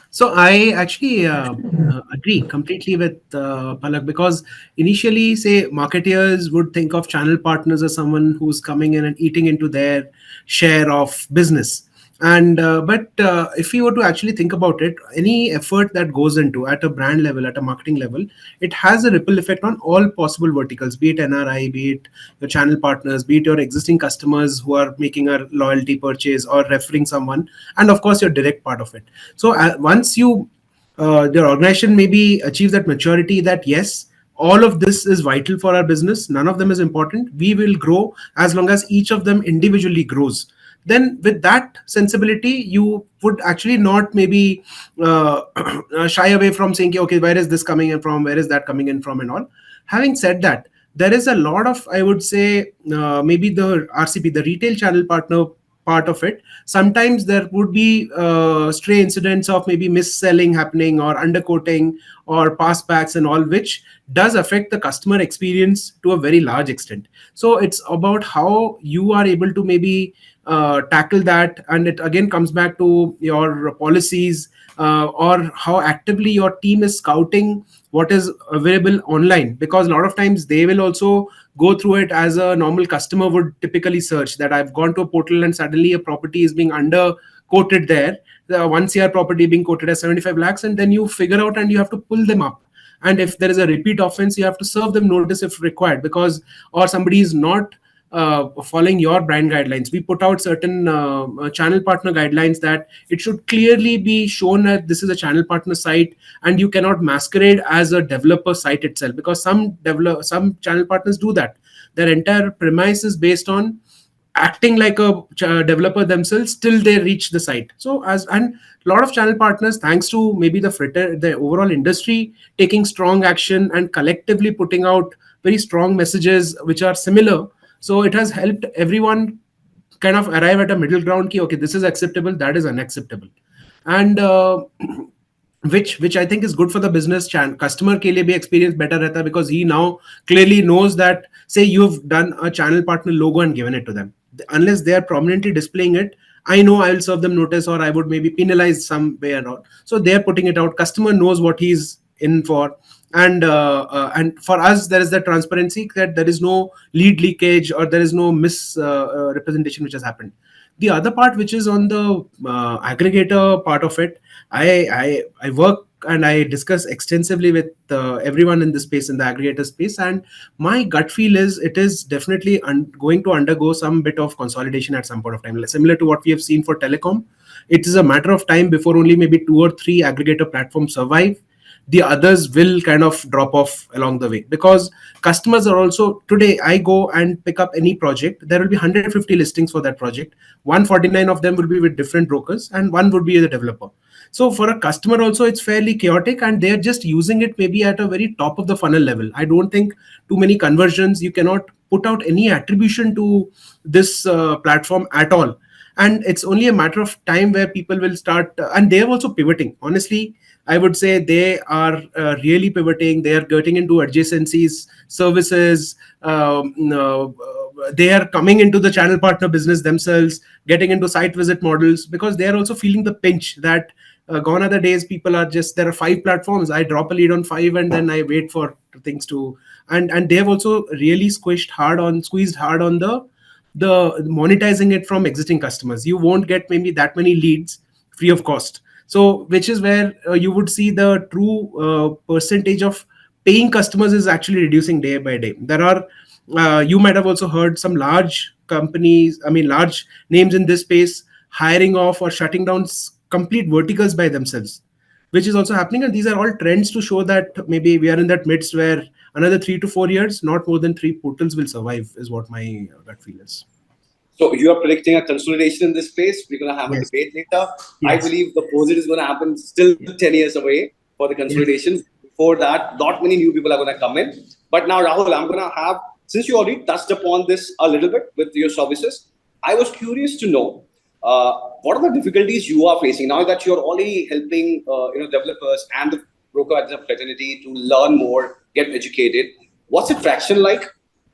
[SPEAKER 4] So I actually agree completely with Palak, because initially, say, marketeers would think of channel partners as someone who's coming in and eating into their share of business. And but if you were to actually think about it, any effort that goes into at a brand level, at a marketing level, it has a ripple effect on all possible verticals, be it NRI, be it your channel partners, be it your existing customers who are making a loyalty purchase or referring someone, and of course your direct part of it. So once you the organization maybe achieves that maturity that yes, all of this is vital for our business, none of them is important, we will grow as long as each of them individually grows, then with that sensibility you would actually not maybe shy away from saying, okay, where is this coming in from, where is that coming in from, and all. Having said that, there is a lot of, I would say, maybe the RCP, the retail channel partner part of it. Sometimes there would be stray incidents of maybe mis-selling happening or undercoating or passbacks and all, which does affect the customer experience to a very large extent. So it's about how you are able to maybe tackle that, and it again comes back to your policies, or how actively your team is scouting what is available online, because a lot of times they will also go through it as a normal customer would typically search, that I've gone to a portal and suddenly a property is being under quoted there, the 1 CR property being quoted as 75 lakhs, and then you figure out and you have to pull them up. And if there is a repeat offense, you have to serve them notice if required, because or somebody is not following your brand guidelines. We put out certain channel partner guidelines that it should clearly be shown that this is a channel partner site and you cannot masquerade as a developer site itself, because some channel partners do that. Their entire premise is based on acting like a developer themselves till they reach the site. So and a lot of channel partners, thanks to maybe the overall industry taking strong action and collectively putting out very strong messages which are similar, so it has helped everyone kind of arrive at a middle ground ki, okay, this is acceptable, that is unacceptable. And which I think is good for the business. Customer ke liye bhi experience better rehta, because he now clearly knows that, say you've done a channel partner logo and given it to them, unless they are prominently displaying it, I know I will serve them notice, or I would maybe penalize some way or not. So they are putting it out, customer knows what he's in for. And for us, there is the transparency that there is no lead leakage or there is no misrepresentation which has happened. The other part, which is on the aggregator part of it, I work and I discuss extensively with everyone in the space, in the aggregator space, and my gut feel is it is definitely going to undergo some bit of consolidation at some point of time, similar to what we have seen for telecom. It is a matter of time before only maybe 2 or 3 aggregator platforms survive. The others will kind of drop off along the way, because customers are also, today I go and pick up any project, there will be 150 listings for that project, 149 of them will be with different brokers and one would be the developer. So for a customer also, it's fairly chaotic, and they're just using it maybe at a very top of the funnel level. I don't think too many conversions, you cannot put out any attribution to this platform at all. And it's only a matter of time where people will start, and they're also pivoting. Honestly, I would say they are really pivoting. They are getting into adjacencies, services. They are coming into the channel partner business themselves, getting into site visit models, because they are also feeling the pinch that gone are the days people are just, there are 5 platforms, I drop a lead on 5 and then I wait for things to, and they have also really squeezed hard on the monetizing it from existing customers. You won't get maybe that many leads free of cost. So which is where you would see the true percentage of paying customers is actually reducing day by day. There are, you might have also heard some large companies, I mean large names in this space, hiring off or shutting down complete verticals by themselves, which is also happening. And these are all trends to show that maybe we are in that midst where another 3 to 4 years, not more than 3 portals will survive, is what my gut feel is.
[SPEAKER 2] So you are predicting a consolidation in this space. We're going to have a
[SPEAKER 4] Yes.
[SPEAKER 2] debate later. I
[SPEAKER 4] Yes.
[SPEAKER 2] believe the opposite is going to happen still 10 years away for the consolidation. Before that, not many new people are going to come in. But now, Rahul, I'm going to have, since you already touched upon this a little bit with your services, I was curious to know what are the difficulties you are facing now that you're already helping developers and the broker as a fraternity to learn more, get educated. What's the traction like?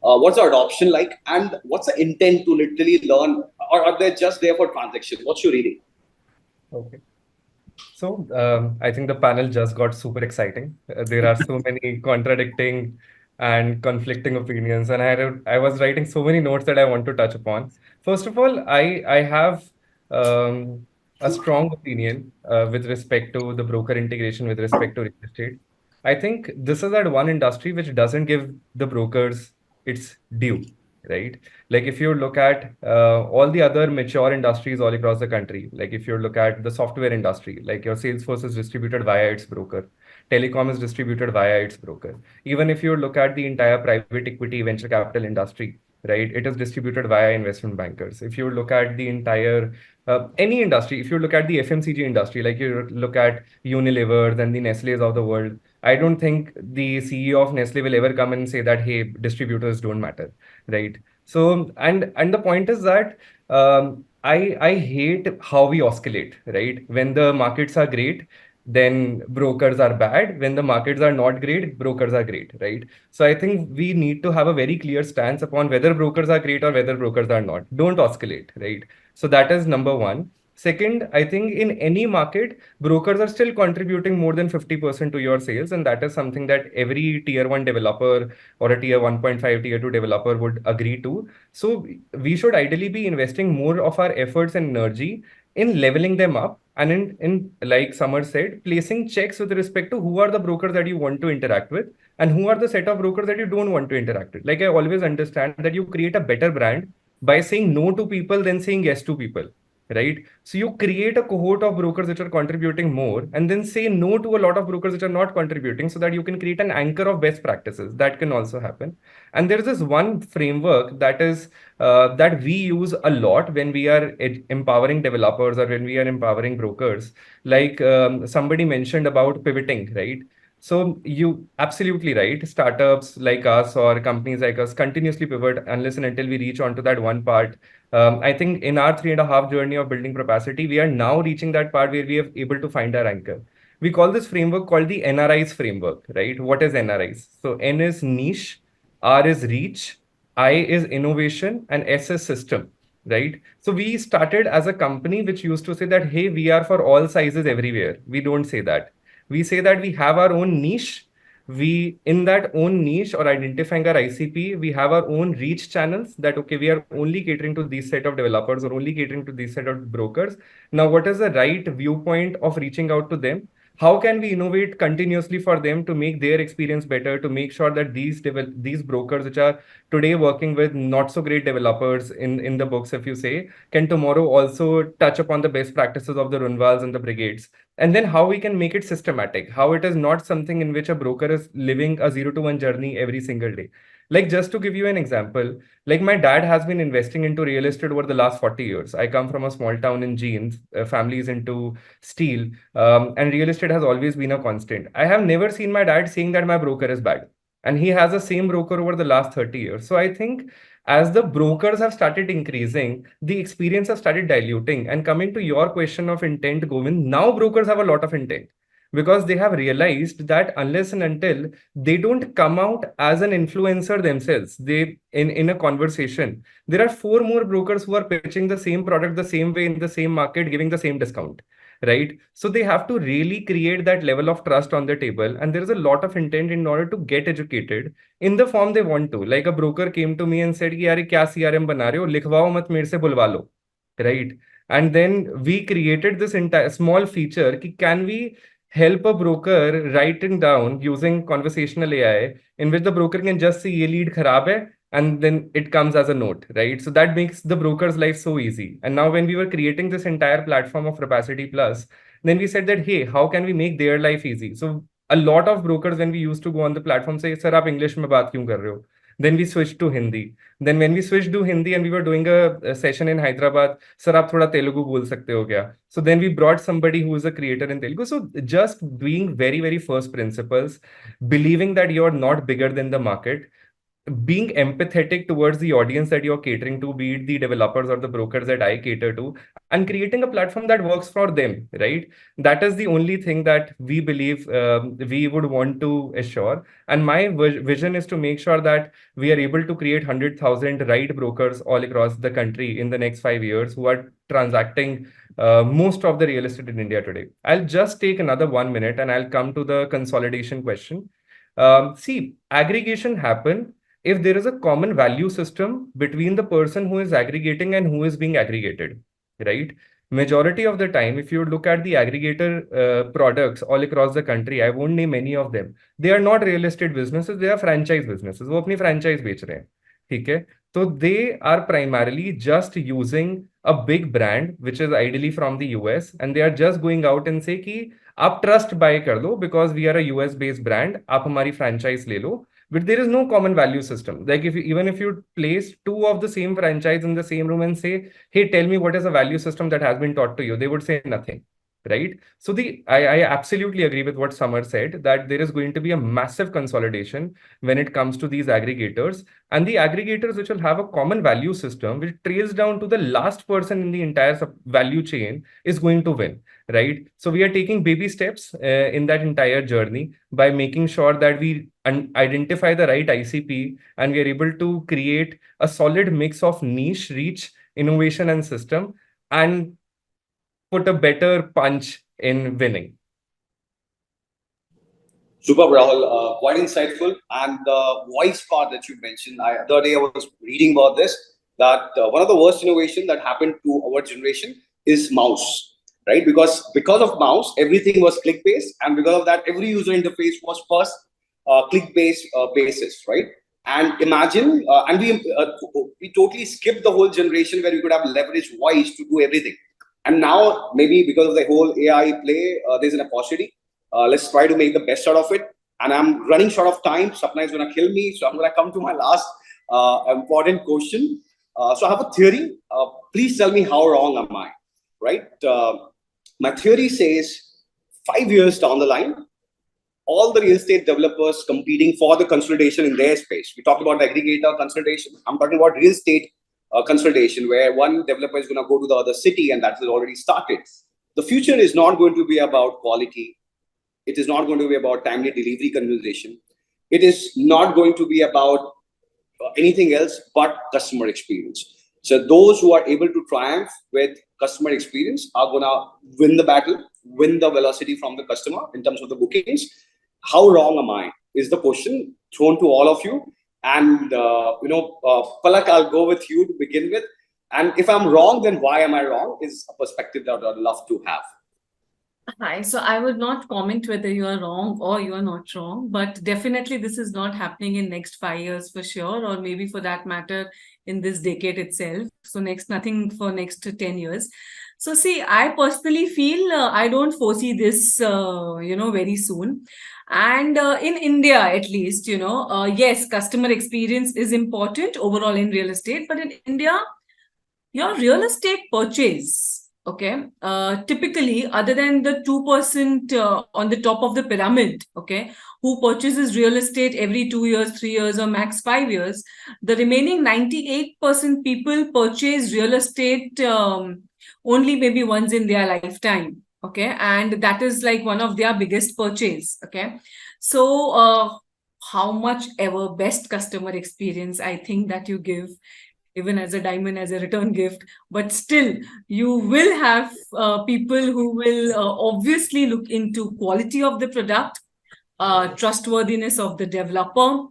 [SPEAKER 2] What's the adoption like? And what's the intent to literally learn? Or are they just there for transaction? What's your reading?
[SPEAKER 6] Okay. So I think the panel just got super exciting. There are so many contradicting and conflicting opinions, and I was writing so many notes that I want to touch upon. First of all, I have um, a strong opinion with respect to the broker integration with respect to real estate. I think this is that one industry which doesn't give the brokers its due, right? Like if you look at all the other mature industries all across the country, like if you look at the software industry, like your Salesforce is distributed via its broker, telecom is distributed via its broker. Even if you look at the entire private equity venture capital industry, right, it is distributed via investment bankers. If you look at the entire any industry, if you look at the FMCG industry, like you look at Unilever, then the Nestle's of the world, I don't think the CEO of Nestle will ever come and say that, hey, distributors don't matter, right? So, and the point is that I hate how we oscillate, right? When the markets are great, then brokers are bad. When the markets are not great, brokers are great, right? So I think we need to have a very clear stance upon whether brokers are great or whether brokers are not. Don't oscillate, right? So that is number one. Second, I think in any market, brokers are still contributing more than 50% to your sales, and that is something that every tier one developer or a tier 1.5, tier 2 developer would agree to. So we should ideally be investing more of our efforts and energy in leveling them up and in like Summer said, placing checks with respect to who are the brokers that you want to interact with and who are the set of brokers that you don't want to interact with. Like I always understand that you create a better brand by saying no to people than saying yes to people, right? So you create a cohort of brokers which are contributing more and then say no to a lot of brokers which are not contributing so that you can create an anchor of best practices. That can also happen. And there is this one framework that is that we use a lot when we are empowering developers or when we are empowering brokers. Like somebody mentioned about pivoting, right? So you absolutely right. Startups like us or companies like us continuously pivot unless and until we reach onto that one part. I think in our 3.5 journey of building Propacity, we are now reaching that part where we are able to find our anchor. We call this framework called the NRIs framework, right? What is NRIs? So N is niche, R is reach, I is innovation, and S is system, right? So we started as a company which used to say that, hey, we are for all sizes everywhere. We don't say that. We say that we have our own niche. We, in that own niche or identifying our ICP, we have our own reach channels that, okay, we are only catering to these set of developers or only catering to these set of brokers. Now, what is the right viewpoint of reaching out to them? How can we innovate continuously for them to make their experience better, to make sure that these brokers which are today working with not so great developers in the books, if you say, can tomorrow also touch upon the best practices of the Runwals and the Brigades? And then how we can make it systematic, how it is not something in which a broker is living a 0 to 1 journey every single day. Like just to give you an example, like my dad has been investing into real estate over the last 40 years. I come from a small town in Jeans, family is into steel, and real estate has always been a constant. I have never seen my dad saying that my broker is bad. And he has the same broker over the last 30 years. So I think as the brokers have started increasing, the experience have started diluting. And coming to your question of intent, Govind, now brokers have a lot of intent because they have realized that unless and until they don't come out as an influencer themselves, they in a conversation, there are four more brokers who are pitching the same product the same way in the same market, giving the same discount, right? So they have to really create that level of trust on the table. And there is a lot of intent in order to get educated in the form they want to. Like a broker came to me and said, "Ki, yaar, ye kya CRM bana rahe ho? Likhwao mat, mere se bulwa lo." Right? And then we created this entire small feature. Ki, can we help a broker writing down using conversational AI in which the broker can just say, "Ye lead kharab hai," and then it comes as a note, right? So that makes the broker's life so easy. And now when we were creating this entire platform of Propacity Plus, then we said that, hey, how can we make their life easy? So a lot of brokers, when we used to go on the platform, say, sir, aap English mein baat kyun kar rahe ho? Then we switched to Hindi. Then when we switched to Hindi and we were doing a session in Hyderabad, sir, aap thoda Telugu bol sakte ho kya? So then we brought somebody who is a creator in Telugu. So just being very, very first principles, believing that you're not bigger than the market, being empathetic towards the audience that you're catering to, be it the developers or the brokers that I cater to, and creating a platform that works for them, right? That is the only thing that we believe we would want to assure. And my vision is to make sure that we are able to create 100,000 right brokers all across the country in the next 5 years who are transacting most of the real estate in India today. I'll just take another 1 minute and I'll come to the consolidation question. See, aggregation happen if there is a common value system between the person who is aggregating and who is being aggregated, right? Majority of the time, if you look at the aggregator products all across the country, I won't name any of them. They are not real estate businesses, they are franchise businesses. वो अपनी franchise बेच रहे हैं, ठीक है? So they are primarily just using a big brand, which is ideally from the US, and they are just going out and say कि आप trust buy कर लो because we are a US based brand, आप हमारी franchise ले लो. But there is no common value system. Like even if you place two of the same franchise in the same room and say, hey, tell me what is a value system that has been taught to you, they would say nothing, right? So I absolutely agree with what Samar said, that there is going to be a massive consolidation when it comes to these aggregators, and the aggregators which will have a common value system which trails down to the last person in the entire value chain is going to win, right? So we are taking baby steps in that entire journey by making sure that we identify the right ICP and we are able to create a solid mix of niche, reach, innovation, and system, and put a better punch in winning.
[SPEAKER 2] Super, Rahul. Quite insightful. And the voice part that you mentioned, the other day I was reading about this, that one of the worst innovation that happened to our generation is mouse, right? Because of mouse, everything was click-based, and because of that, every user interface was first click-based basis, right? And imagine, and we totally skipped the whole generation where we could have leveraged voice to do everything. And now, maybe because of the whole AI play, there's an opportunity. Let's try to make the best out of it. And I'm running short of time. Sapna is going to kill me. So I'm going to come to my last important question. So I have a theory. Please tell me how wrong am I, right? My theory says 5 years down the line, all the real estate developers competing for the consolidation in their space. We talked about aggregator consolidation. I'm talking about real estate consolidation, where one developer is going to go to the other city, and that has already started. The future is not going to be about quality. It is not going to be about timely delivery conversation. It is not going to be about anything else but customer experience. So those who are able to triumph with customer experience are going to win the battle, win the velocity from the customer in terms of the bookings. How wrong am I is the question thrown to all of you. And, Palak, I'll go with you to begin with. And if I'm wrong, then why am I wrong is a perspective that I'd love to have.
[SPEAKER 3] Hi, so I would not comment whether you are wrong or you are not wrong, but definitely this is not happening in next 5 years for sure, or maybe for that matter in this decade itself. So nothing for next 10 years. So see, I personally feel I don't foresee this, very soon. And in India, at least, yes, customer experience is important overall in real estate, but in India, your real estate purchase, okay, typically, other than the 2% on the top of the pyramid, okay, who purchases real estate every 2 years, 3 years, or max 5 years, the remaining 98% people purchase real estate only maybe once in their lifetime, okay, and that is like one of their biggest purchase, okay. So how much ever best customer experience I think that you give, even as a diamond, as a return gift, but still you will have people who will obviously look into quality of the product, trustworthiness of the developer.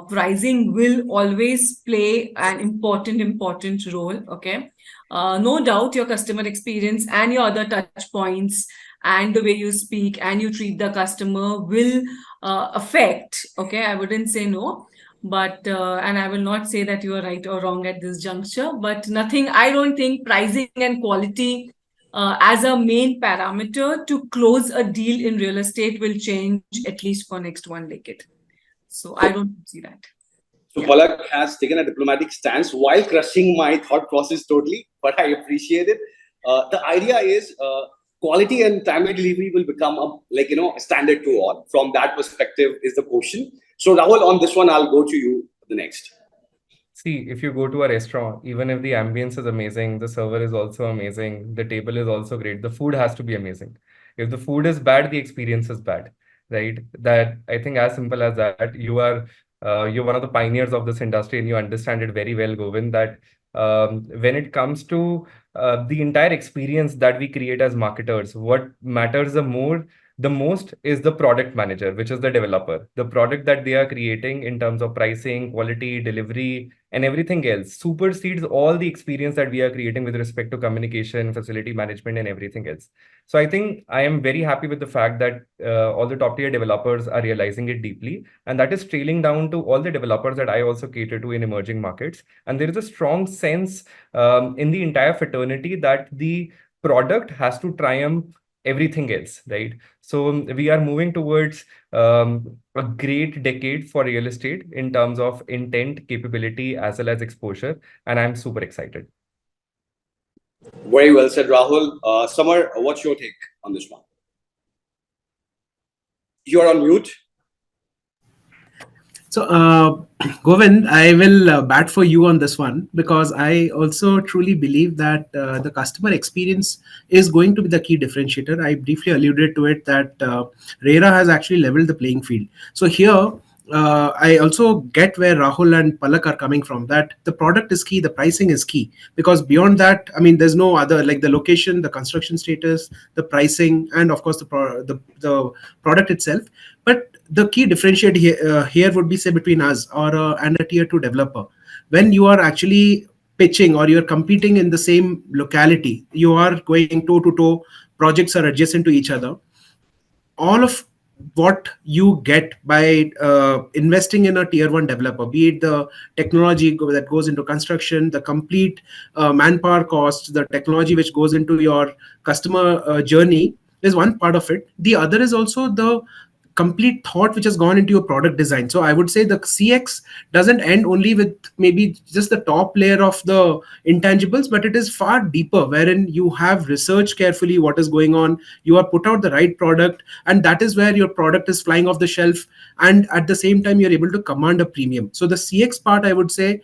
[SPEAKER 3] Pricing will always play an important role, okay. No doubt your customer experience and your other touch points and the way you speak and you treat the customer will affect, okay, I wouldn't say no. But, and I will not say that you are right or wrong at this juncture, but I don't think pricing and quality as a main parameter to close a deal in real estate will change at least for next 1 decade. So I don't see that.
[SPEAKER 2] So Palak has taken a diplomatic stance while crushing my thought process totally, but I appreciate it. The idea is quality and timely delivery will become a standard to all. From that perspective is the question. So Rahul, on this one, I'll go to you for the next.
[SPEAKER 6] See, if you go to a restaurant, even if the ambience is amazing, the server is also amazing, the table is also great, the food has to be amazing. If the food is bad, the experience is bad, right? That I think as simple as that. You're one of the pioneers of this industry and you understand it very well, Govind, that when it comes to the entire experience that we create as marketers, what matters the most is the product manager, which is the developer. The product that they are creating in terms of pricing, quality, delivery, and everything else supersedes all the experience that we are creating with respect to communication, facility management, and everything else. So I think I am very happy with the fact that all the top tier developers are realizing it deeply, and that is trailing down to all the developers that I also cater to in emerging markets. And there is a strong sense in the entire fraternity that the product has to triumph everything else, right? So we are moving towards a great decade for real estate in terms of intent, capability, as well as exposure, and I'm super excited.
[SPEAKER 2] Very well said, Rahul. Samar, what's your take on this one? You're on mute.
[SPEAKER 4] So, Govind, I will bat for you on this one because I also truly believe that the customer experience is going to be the key differentiator. I briefly alluded to it that RERA has actually leveled the playing field. So here, I also get where Rahul and Palak are coming from, that the product is key, the pricing is key, because beyond that, I mean, there's no other, like the location, the construction status, the pricing, and of course the product itself. But the key differentiator here would be, say, between us or and a tier 2 developer. When you are actually pitching or you're competing in the same locality, you are going toe to toe, projects are adjacent to each other. All of what you get by investing in a tier 1 developer, be it the technology that goes into construction, the complete manpower cost, the technology which goes into your customer journey, is one part of it. The other is also the complete thought which has gone into your product design. So I would say the CX doesn't end only with maybe just the top layer of the intangibles, but it is far deeper, wherein you have researched carefully what is going on, you have put out the right product, and that is where your product is flying off the shelf, and at the same time you're able to command a premium. So the CX part, I would say,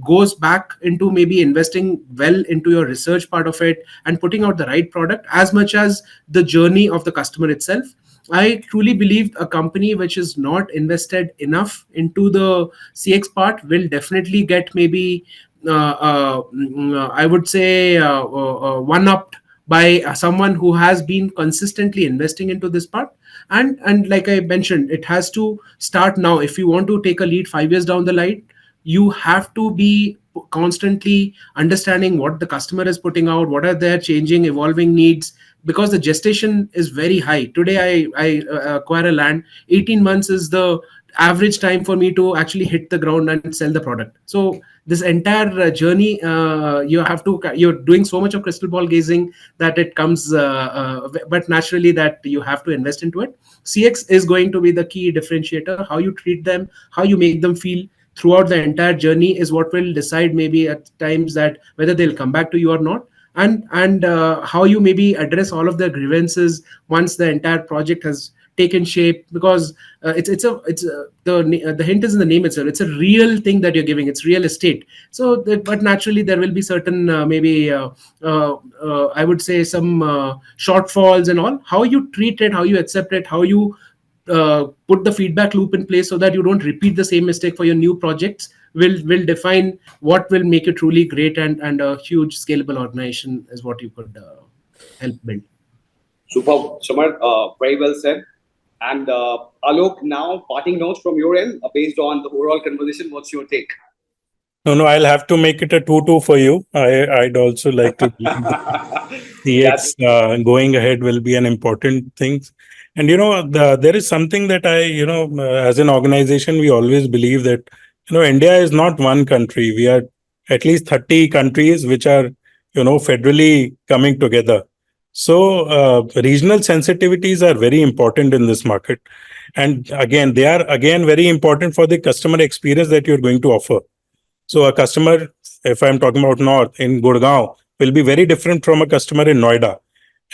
[SPEAKER 4] goes back into maybe investing well into your research part of it and putting out the right product as much as the journey of the customer itself. I truly believe a company which is not invested enough into the CX part will definitely get maybe, I would say, one-upped by someone who has been consistently investing into this part. And like I mentioned, it has to start now. If you want to take a lead 5 years down the line, you have to be constantly understanding what the customer is putting out, what are their changing, evolving needs, because the gestation is very high. Today, I acquire a land, 18 months is the average time for me to actually hit the ground and sell the product. So this entire journey, you're doing so much of crystal ball gazing that it comes, but naturally that you have to invest into it. CX is going to be the key differentiator. How you treat them, how you make them feel throughout the entire journey is what will decide maybe at times that whether they'll come back to you or not. And how you maybe address all of the grievances once the entire project has taken shape, because the hint is in the name itself. It's a real thing that you're giving. It's real estate. So but naturally there will be certain I would say some shortfalls and all. How you treat it, how you accept it, how you put the feedback loop in place so that you don't repeat the same mistake for your new projects will define what will make it truly great, and a huge scalable organization is what you could help build.
[SPEAKER 2] Super, Samar, very well said. And Alok, now parting notes from your end based on the overall conversation. What's your take?
[SPEAKER 5] No, I'll have to make it a 2-2 for you. I'd also like to CX going ahead will be an important thing. And, there is something that as an organization, we always believe that, India is not one country. We are at least 30 countries which are, federally coming together. So regional sensitivities are very important in this market. And again, they are again very important for the customer experience that you're going to offer. So a customer, if I'm talking about North in Gurgaon, will be very different from a customer in Noida.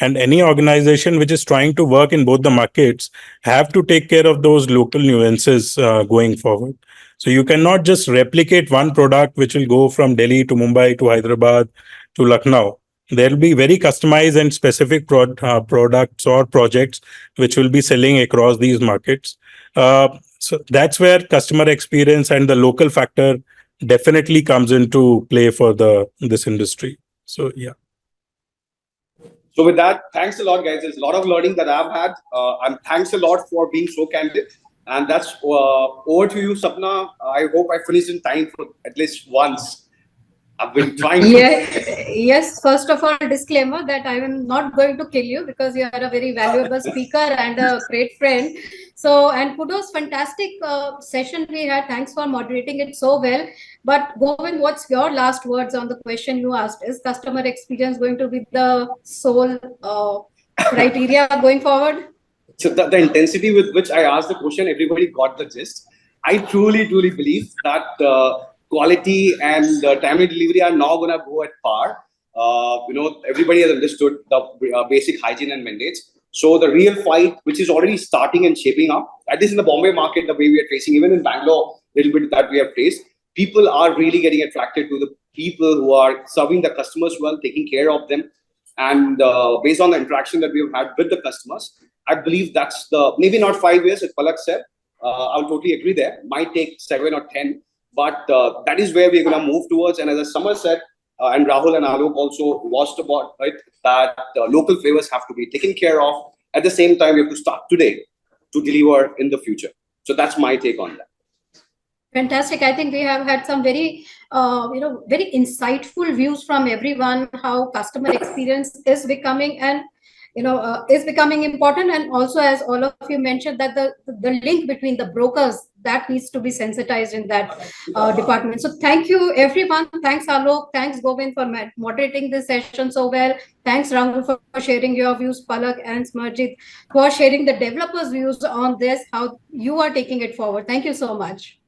[SPEAKER 5] And any organization which is trying to work in both the markets have to take care of those local nuances going forward. So you cannot just replicate one product which will go from Delhi to Mumbai to Hyderabad to Lucknow. There will be very customized and specific products or projects which will be selling across these markets. So that's where customer experience and the local factor definitely comes into play for this industry. So yeah.
[SPEAKER 2] So with that, thanks a lot, guys. There's a lot of learning that I've had. And thanks a lot for being so candid. And that's over to you, Sapna. I hope I finished in time for at least once. I've been trying to.
[SPEAKER 1] Yes, first of all, disclaimer that I am not going to kill you because you are a very valuable speaker and a great friend. So, and kudos, fantastic session we had. Thanks for moderating it so well. But Govind, what's your last words on the question you asked? Is customer experience going to be the sole criteria going forward?
[SPEAKER 2] So the intensity with which I asked the question, everybody got the gist. I truly believe that quality and timely delivery are now going to go at par. Everybody has understood the basic hygiene and mandates. So the real fight, which is already starting and shaping up, at least in the Bombay market, the way we are facing, even in Bangalore, a little bit that we have faced, people are really getting attracted to the people who are serving the customers well, taking care of them. And based on the interaction that we've had with the customers, I believe that's maybe not 5 years, as Palak said. I'll totally agree there. Might take 7 or 10, but that is where we're going to move towards. And as Summer said, and Rahul and Alok also watched about it, that local flavors have to be taken care of. At the same time, we have to start today to deliver in the future. So that's my take on that.
[SPEAKER 1] Fantastic. I think we have had some very, very insightful views from everyone, how customer experience is becoming and, is becoming important. And also, as all of you mentioned, that the link between the brokers, that needs to be sensitized in that department. So thank you, everyone. Thanks, Alok. Thanks, Govind, for moderating this session so well. Thanks, Rahul, for sharing your views, Palak and Smarajit, for sharing the developers' views on this, how you are taking it forward. Thank you so much.